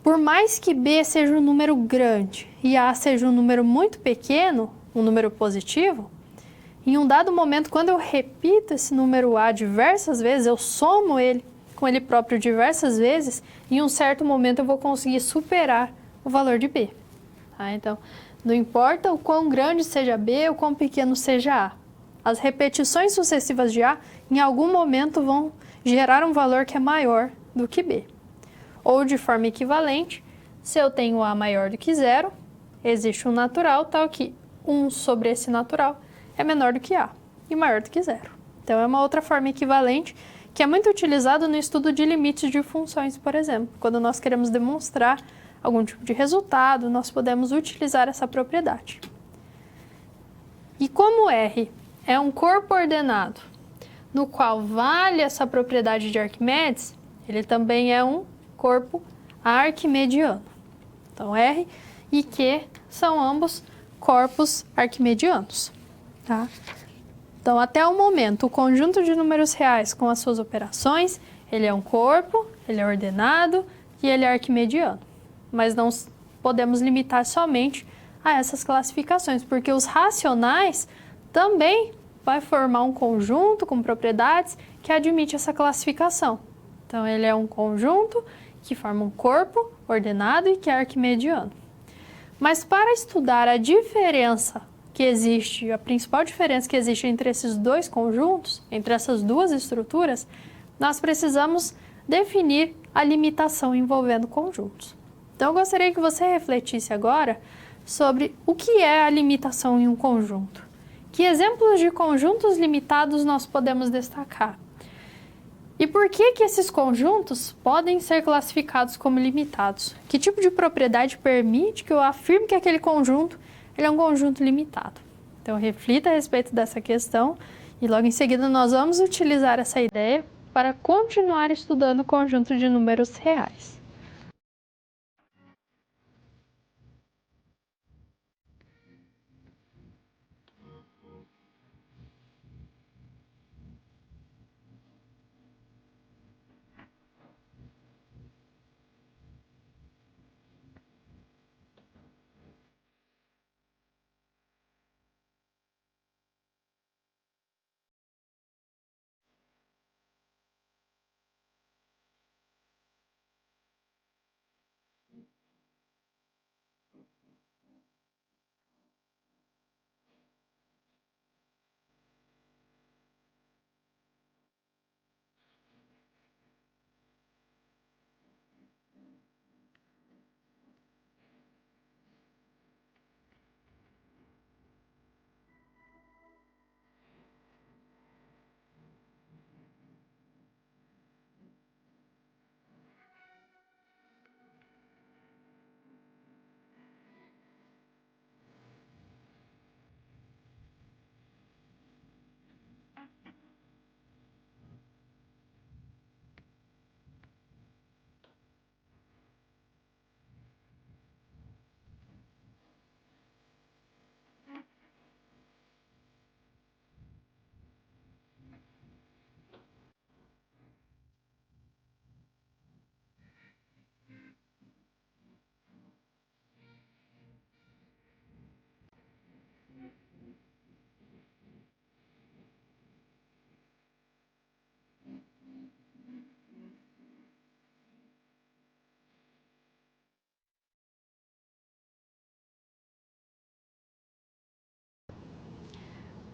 Speaker 1: por mais que B seja um número grande e A seja um número muito pequeno, um número positivo, em um dado momento, quando eu repito esse número A diversas vezes, eu somo ele com ele próprio diversas vezes, em um certo momento eu vou conseguir superar o valor de B. Tá? Então, não importa o quão grande seja B ou quão pequeno seja A. As repetições sucessivas de A, em algum momento, vão gerar um valor que é maior do que B. Ou, de forma equivalente, se eu tenho A maior do que zero, existe um natural tal que 1 sobre esse natural é menor do que A e maior do que zero. Então, é uma outra forma equivalente que é muito utilizado no estudo de limites de funções, por exemplo. Quando nós queremos demonstrar algum tipo de resultado, nós podemos utilizar essa propriedade. E como R é um corpo ordenado, no qual vale essa propriedade de Arquimedes, ele também é um corpo arquimediano. Então, R e Q são ambos corpos arquimedianos. Tá? Então, até o momento, o conjunto de números reais com as suas operações, ele é um corpo, ele é ordenado e ele é arquimediano. Mas não podemos limitar somente a essas classificações, porque os racionais também vai formar um conjunto com propriedades que admite essa classificação. Então, ele é um conjunto que forma um corpo ordenado e que é arquimediano. Mas para estudar a diferença que existe, a principal diferença que existe entre esses dois conjuntos, entre essas duas estruturas, nós precisamos definir a limitação envolvendo conjuntos. Então, eu gostaria que você refletisse agora sobre o que é a limitação em um conjunto. Que exemplos de conjuntos limitados nós podemos destacar? E por que esses conjuntos podem ser classificados como limitados? Que tipo de propriedade permite que eu afirme que aquele conjunto ele é um conjunto limitado? Então, reflita a respeito dessa questão e logo em seguida nós vamos utilizar essa ideia para continuar estudando o conjunto de números reais.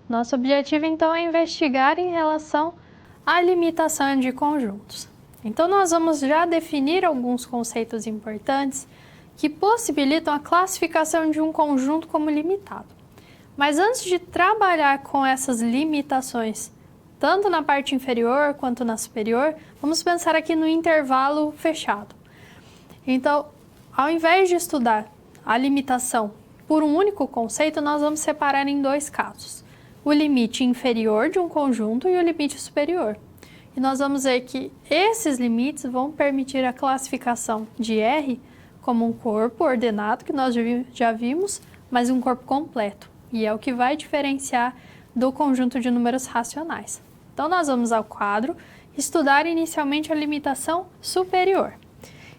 Speaker 1: Nosso objetivo, então, é investigar em relação à limitação de conjuntos. Então, nós vamos já definir alguns conceitos importantes que possibilitam a classificação de um conjunto como limitado. Mas antes de trabalhar com essas limitações, tanto na parte inferior quanto na superior, vamos pensar aqui no intervalo fechado. Então, ao invés de estudar a limitação por um único conceito, nós vamos separar em dois casos: o limite inferior de um conjunto e o limite superior. E nós vamos ver que esses limites vão permitir a classificação de R como um corpo ordenado, que nós já vimos, mas um corpo completo. E é o que vai diferenciar do conjunto de números racionais. Então, nós vamos ao quadro estudar inicialmente a limitação superior.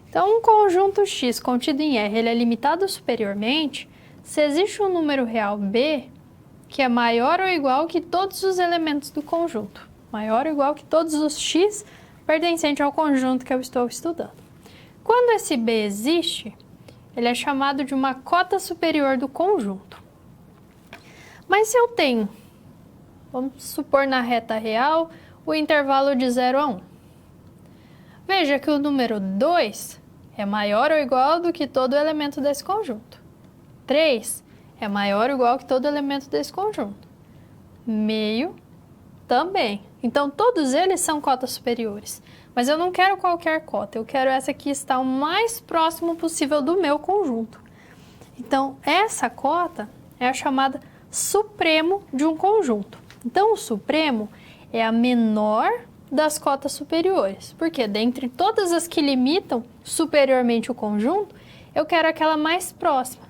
Speaker 1: Então, um conjunto X contido em R, ele é limitado superiormente se existe um número real B que é maior ou igual que todos os elementos do conjunto. Maior ou igual que todos os X pertencentes ao conjunto que eu estou estudando. Quando esse B existe, ele é chamado de uma cota superior do conjunto. Mas se eu tenho, vamos supor na reta real, o intervalo de 0 a 1. Veja que o número 2 é maior ou igual do que todo elemento desse conjunto. 3 é maior ou igual que todo elemento desse conjunto. Meio também. Então, todos eles são cotas superiores. Mas eu não quero qualquer cota, eu quero essa que está o mais próximo possível do meu conjunto. Então, essa cota é a chamada supremo de um conjunto. Então, o supremo é a menor das cotas superiores. Porque dentre todas as que limitam superiormente o conjunto, eu quero aquela mais próxima.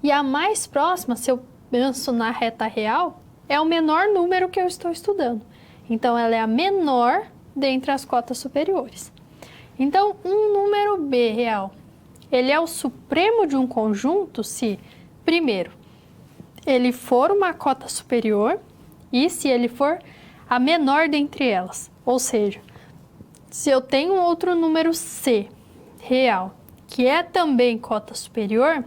Speaker 1: E a mais próxima, se eu penso na reta real, é o menor número que eu estou estudando. Então, ela é a menor dentre as cotas superiores. Então, um número B real, ele é o supremo de um conjunto se, primeiro, ele for uma cota superior e se ele for a menor dentre elas. Ou seja, se eu tenho outro número C real, que é também cota superior,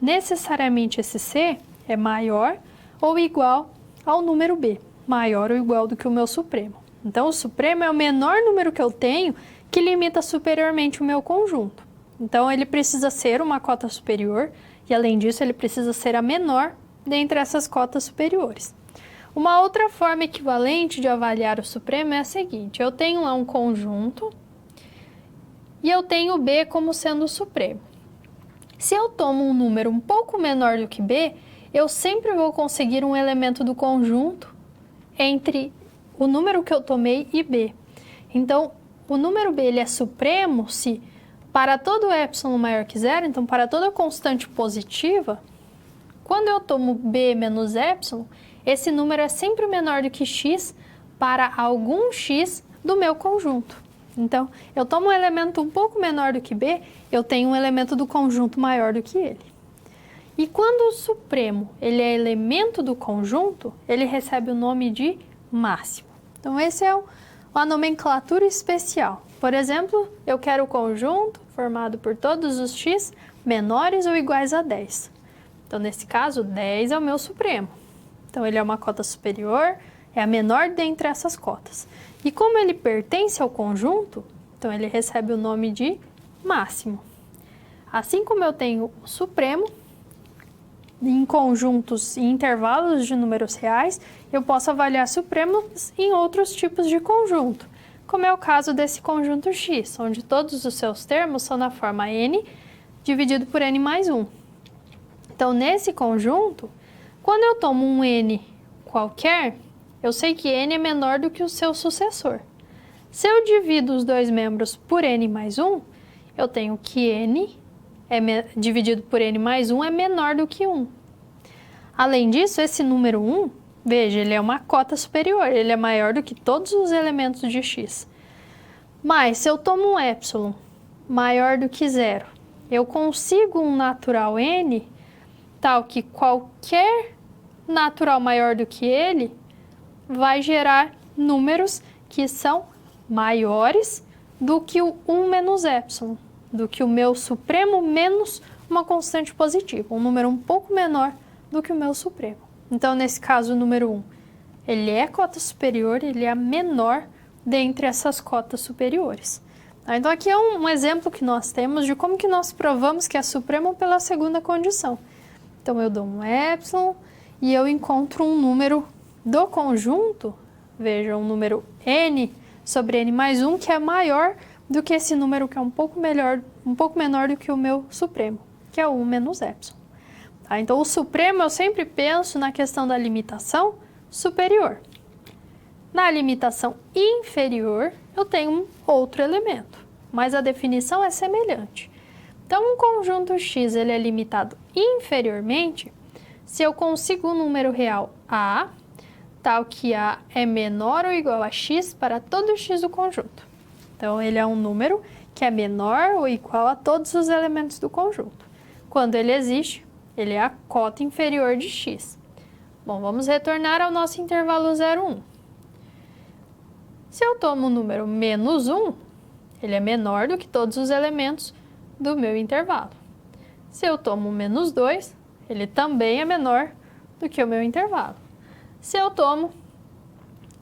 Speaker 1: necessariamente esse C é maior ou igual ao número B, maior ou igual do que o meu supremo. Então, o supremo é o menor número que eu tenho que limita superiormente o meu conjunto. Então, ele precisa ser uma cota superior e, além disso, ele precisa ser a menor dentre essas cotas superiores. Uma outra forma equivalente de avaliar o supremo é a seguinte: eu tenho lá um conjunto e eu tenho B como sendo o supremo. Se eu tomo um número um pouco menor do que B, eu sempre vou conseguir um elemento do conjunto entre o número que eu tomei e B. Então, o número B ele é supremo se para todo epsilon maior que zero, então para toda constante positiva, quando eu tomo B menos epsilon, esse número é sempre menor do que x para algum x do meu conjunto. Então, eu tomo um elemento um pouco menor do que B, eu tenho um elemento do conjunto maior do que ele. E quando o supremo ele é elemento do conjunto, ele recebe o nome de máximo. Então, esse é uma nomenclatura especial. Por exemplo, eu quero o conjunto formado por todos os x menores ou iguais a 10. Então, nesse caso, 10 é o meu supremo. Então, ele é uma cota superior, é a menor dentre essas cotas. E como ele pertence ao conjunto, então ele recebe o nome de máximo. Assim como eu tenho o supremo, em conjuntos e intervalos de números reais, eu posso avaliar supremos em outros tipos de conjunto, como é o caso desse conjunto X, onde todos os seus termos são na forma n dividido por n mais 1. Então, nesse conjunto, quando eu tomo um n qualquer, eu sei que n é menor do que o seu sucessor. Se eu divido os dois membros por n mais 1, eu tenho que n dividido por n mais 1 é menor do que 1. Além disso, esse número 1, veja, ele é uma cota superior, ele é maior do que todos os elementos de x. Mas, se eu tomo um epsilon maior do que 0, eu consigo um natural n tal que qualquer natural maior do que ele vai gerar números que são maiores do que o 1 menos epsilon, do que o meu supremo menos uma constante positiva, um número um pouco menor do que o meu supremo. Então, nesse caso, o número 1, ele é cota superior, ele é a menor dentre essas cotas superiores. Então, aqui é um exemplo que nós temos de como que nós provamos que é supremo pela segunda condição. Então, eu dou um epsilon e eu encontro um número do conjunto, veja, um número n sobre n mais 1, que é maior do que esse número que é um pouco menor do que o meu supremo, que é o 1 menos epsilon. Tá? Então, o supremo eu sempre penso na questão da limitação superior. Na limitação inferior, eu tenho um outro elemento, mas a definição é semelhante. Então, um conjunto X ele é limitado inferiormente se eu consigo um número real A, tal que A é menor ou igual a X para todo X do conjunto. Então, ele é um número que é menor ou igual a todos os elementos do conjunto. Quando ele existe, ele é a cota inferior de X. Bom, vamos retornar ao nosso intervalo 0, 1. Se eu tomo o número menos 1, ele é menor do que todos os elementos do meu intervalo. Se eu tomo o menos 2, ele também é menor do que o meu intervalo. Se eu tomo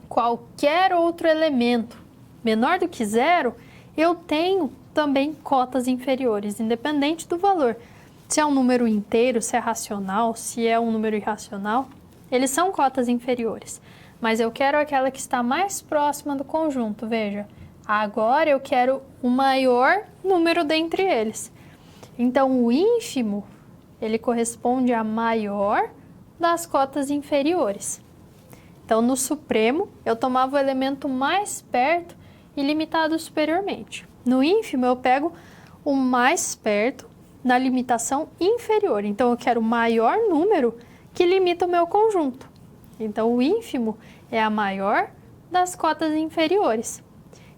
Speaker 1: qualquer outro elemento menor do que 0, eu tenho também cotas inferiores, independente do valor. Se é um número inteiro, se é racional, se é um número irracional, eles são cotas inferiores. Mas eu quero aquela que está mais próxima do conjunto, veja. Agora eu quero o maior número dentre eles. Então, o ínfimo, ele corresponde à maior das cotas inferiores. Então, no supremo, eu tomava o elemento mais perto e limitado superiormente. No ínfimo, eu pego o mais perto na limitação inferior. Então, eu quero o maior número que limita o meu conjunto. Então, o ínfimo é a maior das cotas inferiores.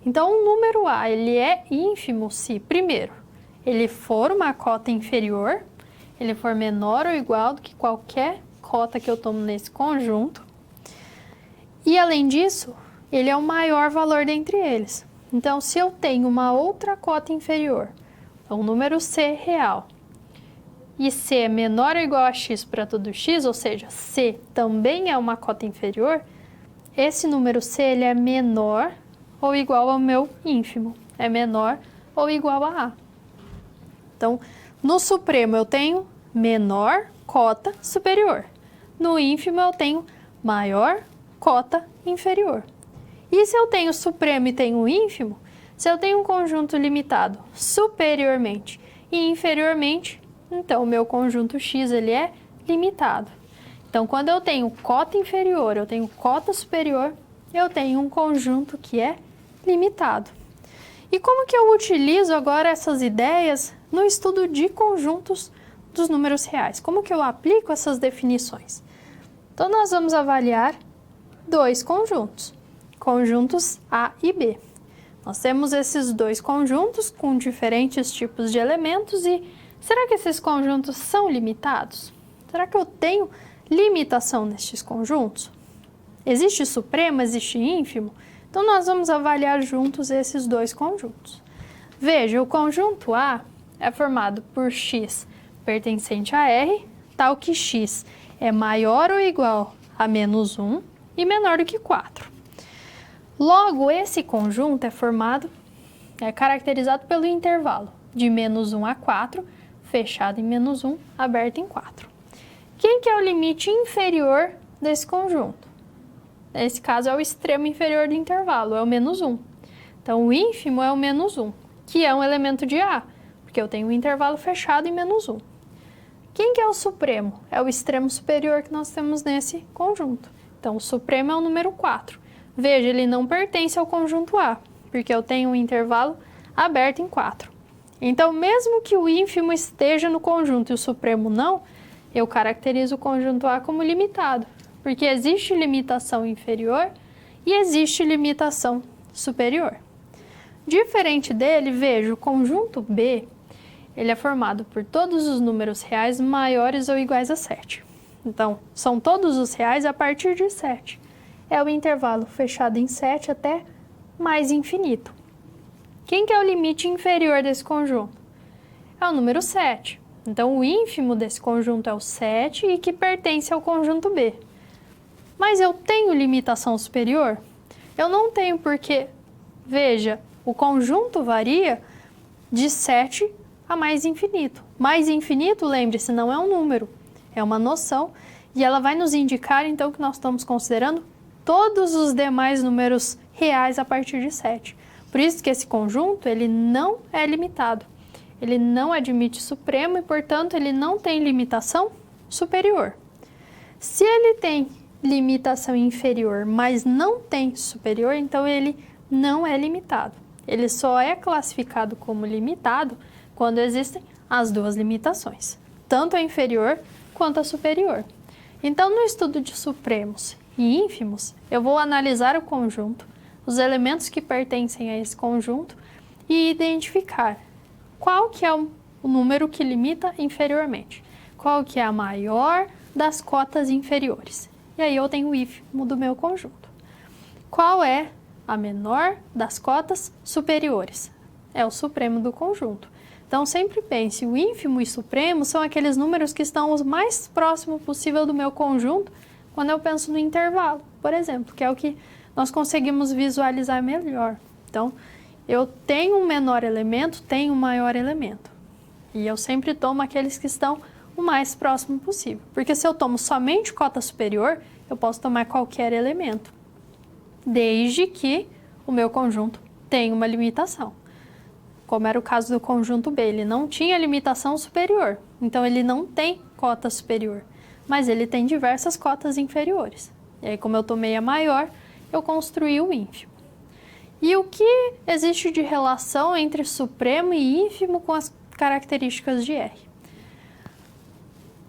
Speaker 1: Então, o número A, ele é ínfimo se, primeiro, ele for uma cota inferior, ele for menor ou igual do que qualquer cota que eu tomo nesse conjunto. E, além disso, ele é o maior valor dentre eles. Então, se eu tenho uma outra cota inferior, o número C real, e C é menor ou igual a X para todo X, ou seja, C também é uma cota inferior, esse número C ele é menor ou igual ao meu ínfimo, é menor ou igual a A. Então, no supremo eu tenho menor cota superior, no ínfimo eu tenho maior cota inferior. E se eu tenho supremo e tenho ínfimo, se eu tenho um conjunto limitado superiormente e inferiormente, então o meu conjunto X ele é limitado. Então, quando eu tenho cota inferior, eu tenho cota superior, eu tenho um conjunto que é limitado. E como que eu utilizo agora essas ideias no estudo de conjuntos dos números reais? Como que eu aplico essas definições? Então, nós vamos avaliar dois conjuntos, conjuntos A e B. Nós temos esses dois conjuntos com diferentes tipos de elementos e será que esses conjuntos são limitados? Será que eu tenho limitação nestes conjuntos? Existe supremo, existe ínfimo? Então, nós vamos avaliar juntos esses dois conjuntos. Veja, o conjunto A é formado por X pertencente a R, tal que X é maior ou igual a menos 1 e menor do que 4. Logo, esse conjunto é caracterizado pelo intervalo de menos 1 a 4, fechado em menos 1, aberto em 4. Quem que é o limite inferior desse conjunto? Nesse caso, é o extremo inferior do intervalo, é o menos 1. Então, o ínfimo é o menos 1, que é um elemento de A, porque eu tenho um intervalo fechado em menos 1. Quem que é o supremo? É o extremo superior que nós temos nesse conjunto. Então, o supremo é o número 4. Veja, ele não pertence ao conjunto A, porque eu tenho um intervalo aberto em 4. Então, mesmo que o ínfimo esteja no conjunto e o supremo não, eu caracterizo o conjunto A como limitado, porque existe limitação inferior e existe limitação superior. Diferente dele, veja, o conjunto B, ele é formado por todos os números reais maiores ou iguais a 7. Então, são todos os reais a partir de 7. É o intervalo fechado em 7 até mais infinito. Quem que é o limite inferior desse conjunto? É o número 7. Então, o ínfimo desse conjunto é o 7 e que pertence ao conjunto B. Mas eu tenho limitação superior? Eu não tenho porque, veja, o conjunto varia de 7 a mais infinito. Mais infinito, lembre-se, não é um número, é uma noção. E ela vai nos indicar, então, que nós estamos considerando todos os demais números reais a partir de 7. Por isso que esse conjunto, ele não é limitado. Ele não admite supremo e, portanto, ele não tem limitação superior. Se ele tem limitação inferior, mas não tem superior, então ele não é limitado. Ele só é classificado como limitado quando existem as duas limitações, tanto a inferior quanto a superior. Então, no estudo de supremos e ínfimos, eu vou analisar o conjunto, os elementos que pertencem a esse conjunto e identificar qual que é o número que limita inferiormente, qual que é a maior das cotas inferiores. E aí eu tenho o ínfimo do meu conjunto. Qual é a menor das cotas superiores? É o supremo do conjunto. Então, sempre pense, o ínfimo e supremo são aqueles números que estão o mais próximo possível do meu conjunto quando eu penso no intervalo, por exemplo, que é o que nós conseguimos visualizar melhor. Então, eu tenho um menor elemento, tenho um maior elemento. E eu sempre tomo aqueles que estão o mais próximo possível. Porque se eu tomo somente cota superior, eu posso tomar qualquer elemento, desde que o meu conjunto tenha uma limitação. Como era o caso do conjunto B, ele não tinha limitação superior, então ele não tem cota superior, mas ele tem diversas cotas inferiores. E aí, como eu tomei a maior, eu construí o ínfimo. E o que existe de relação entre supremo e ínfimo com as características de R?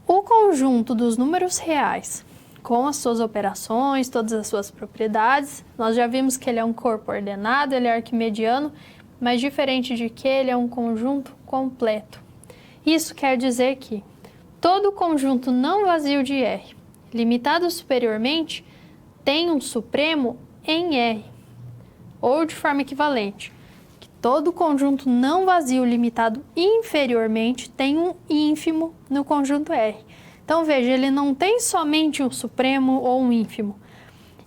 Speaker 1: O conjunto dos números reais, com as suas operações, todas as suas propriedades, nós já vimos que ele é um corpo ordenado, ele é arquimediano, mas diferente de que ele é um conjunto completo. Isso quer dizer que todo conjunto não vazio de R, limitado superiormente, tem um supremo em R, ou de forma equivalente, que todo conjunto não vazio limitado inferiormente tem um ínfimo no conjunto R. Então, veja, ele não tem somente um supremo ou um ínfimo.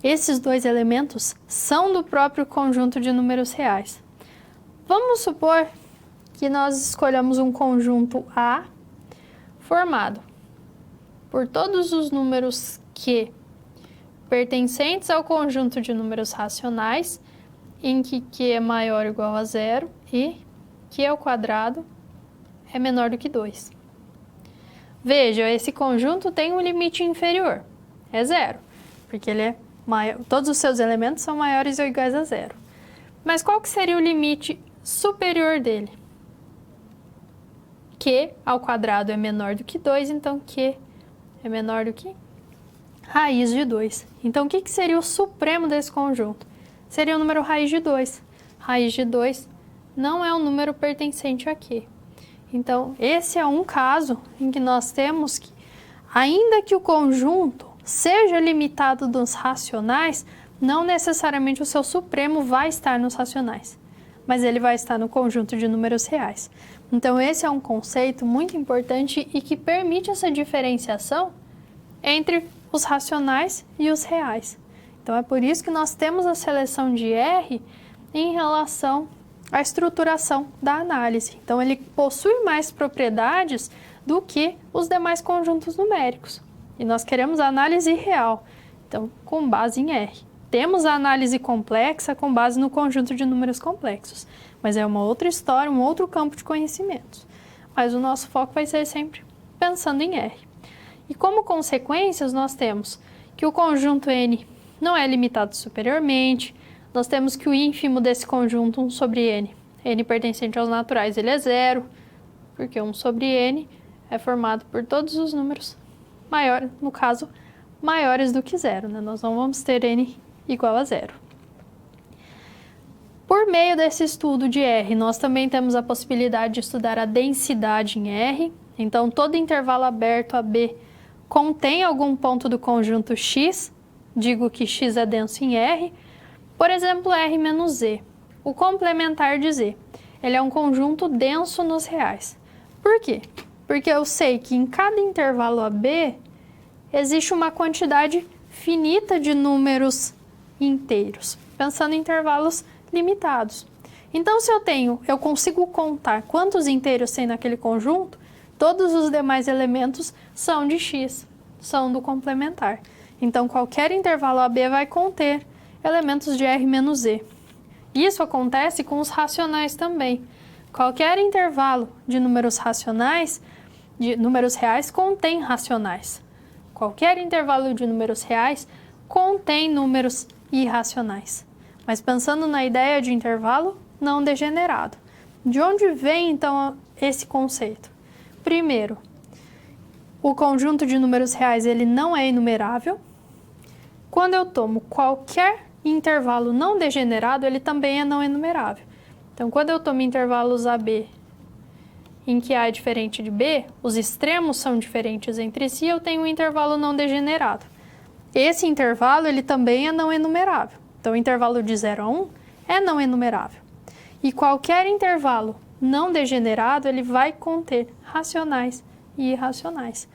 Speaker 1: Esses dois elementos são do próprio conjunto de números reais. Vamos supor que nós escolhamos um conjunto A formado por todos os números Q pertencentes ao conjunto de números racionais, em que Q é maior ou igual a 0 e Q ao quadrado é menor do que 2. Veja, esse conjunto tem um limite inferior, é 0, porque ele é maior, todos os seus elementos são maiores ou iguais a 0. Mas qual que seria o limite superior dele? Q ao quadrado é menor do que 2, então Q é menor do que raiz de 2. Então, o que seria o supremo desse conjunto? Seria o número raiz de 2. Raiz de 2 não é um número pertencente a Q. Então, esse é um caso em que nós temos que, ainda que o conjunto seja limitado dos racionais, não necessariamente o seu supremo vai estar nos racionais, mas ele vai estar no conjunto de números reais. Então, esse é um conceito muito importante e que permite essa diferenciação entre os racionais e os reais. Então, é por isso que nós temos a seleção de R em relação à estruturação da análise. Então, ele possui mais propriedades do que os demais conjuntos numéricos. E nós queremos a análise real, então, com base em R. Temos a análise complexa com base no conjunto de números complexos, mas é uma outra história, um outro campo de conhecimentos. Mas o nosso foco vai ser sempre pensando em R. E como consequências, nós temos que o conjunto N não é limitado superiormente, nós temos que o ínfimo desse conjunto, 1 sobre N, N pertencente aos naturais, ele é 0, porque 1 sobre N é formado por todos os números maiores, no caso, maiores do que 0, né? Nós não vamos ter N igual a 0. Por meio desse estudo de R, nós também temos a possibilidade de estudar a densidade em R. Então, todo intervalo aberto AB contém algum ponto do conjunto X, digo que X é denso em R, por exemplo, R menos Z, o complementar de Z. Ele é um conjunto denso nos reais. Por quê? Porque eu sei que em cada intervalo AB existe uma quantidade finita de números inteiros, pensando em intervalos limitados. Então, se eu consigo contar quantos inteiros tem naquele conjunto, todos os demais elementos são de x, são do complementar. Então, qualquer intervalo AB vai conter elementos de R menos E. Isso acontece com os racionais também. Qualquer intervalo de números racionais, de números reais, contém racionais. Qualquer intervalo de números reais contém números irracionais. Mas pensando na ideia de intervalo não degenerado. De onde vem, então, esse conceito? Primeiro, o conjunto de números reais ele não é enumerável. Quando eu tomo qualquer intervalo não degenerado, ele também é não enumerável. Então, quando eu tomo intervalos AB em que A é diferente de B, os extremos são diferentes entre si, eu tenho um intervalo não degenerado. Esse intervalo ele também é não enumerável. Então, o intervalo de 0 a 1 é não enumerável. E qualquer intervalo não degenerado, ele vai conter racionais e irracionais.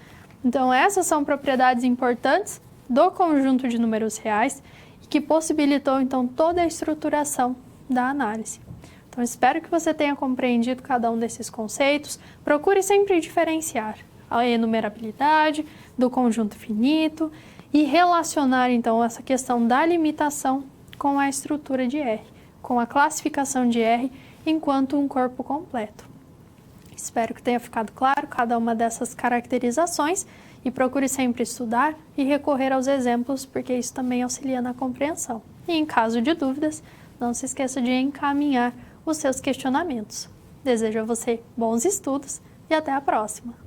Speaker 1: Então, essas são propriedades importantes do conjunto de números reais e que possibilitou, então, toda a estruturação da análise. Então, espero que você tenha compreendido cada um desses conceitos. Procure sempre diferenciar a enumerabilidade do conjunto finito e relacionar, então, essa questão da limitação com a estrutura de R, com a classificação de R enquanto um corpo completo. Espero que tenha ficado claro cada uma dessas caracterizações e procure sempre estudar e recorrer aos exemplos, porque isso também auxilia na compreensão. E em caso de dúvidas, não se esqueça de encaminhar os seus questionamentos. Desejo a você bons estudos e até a próxima!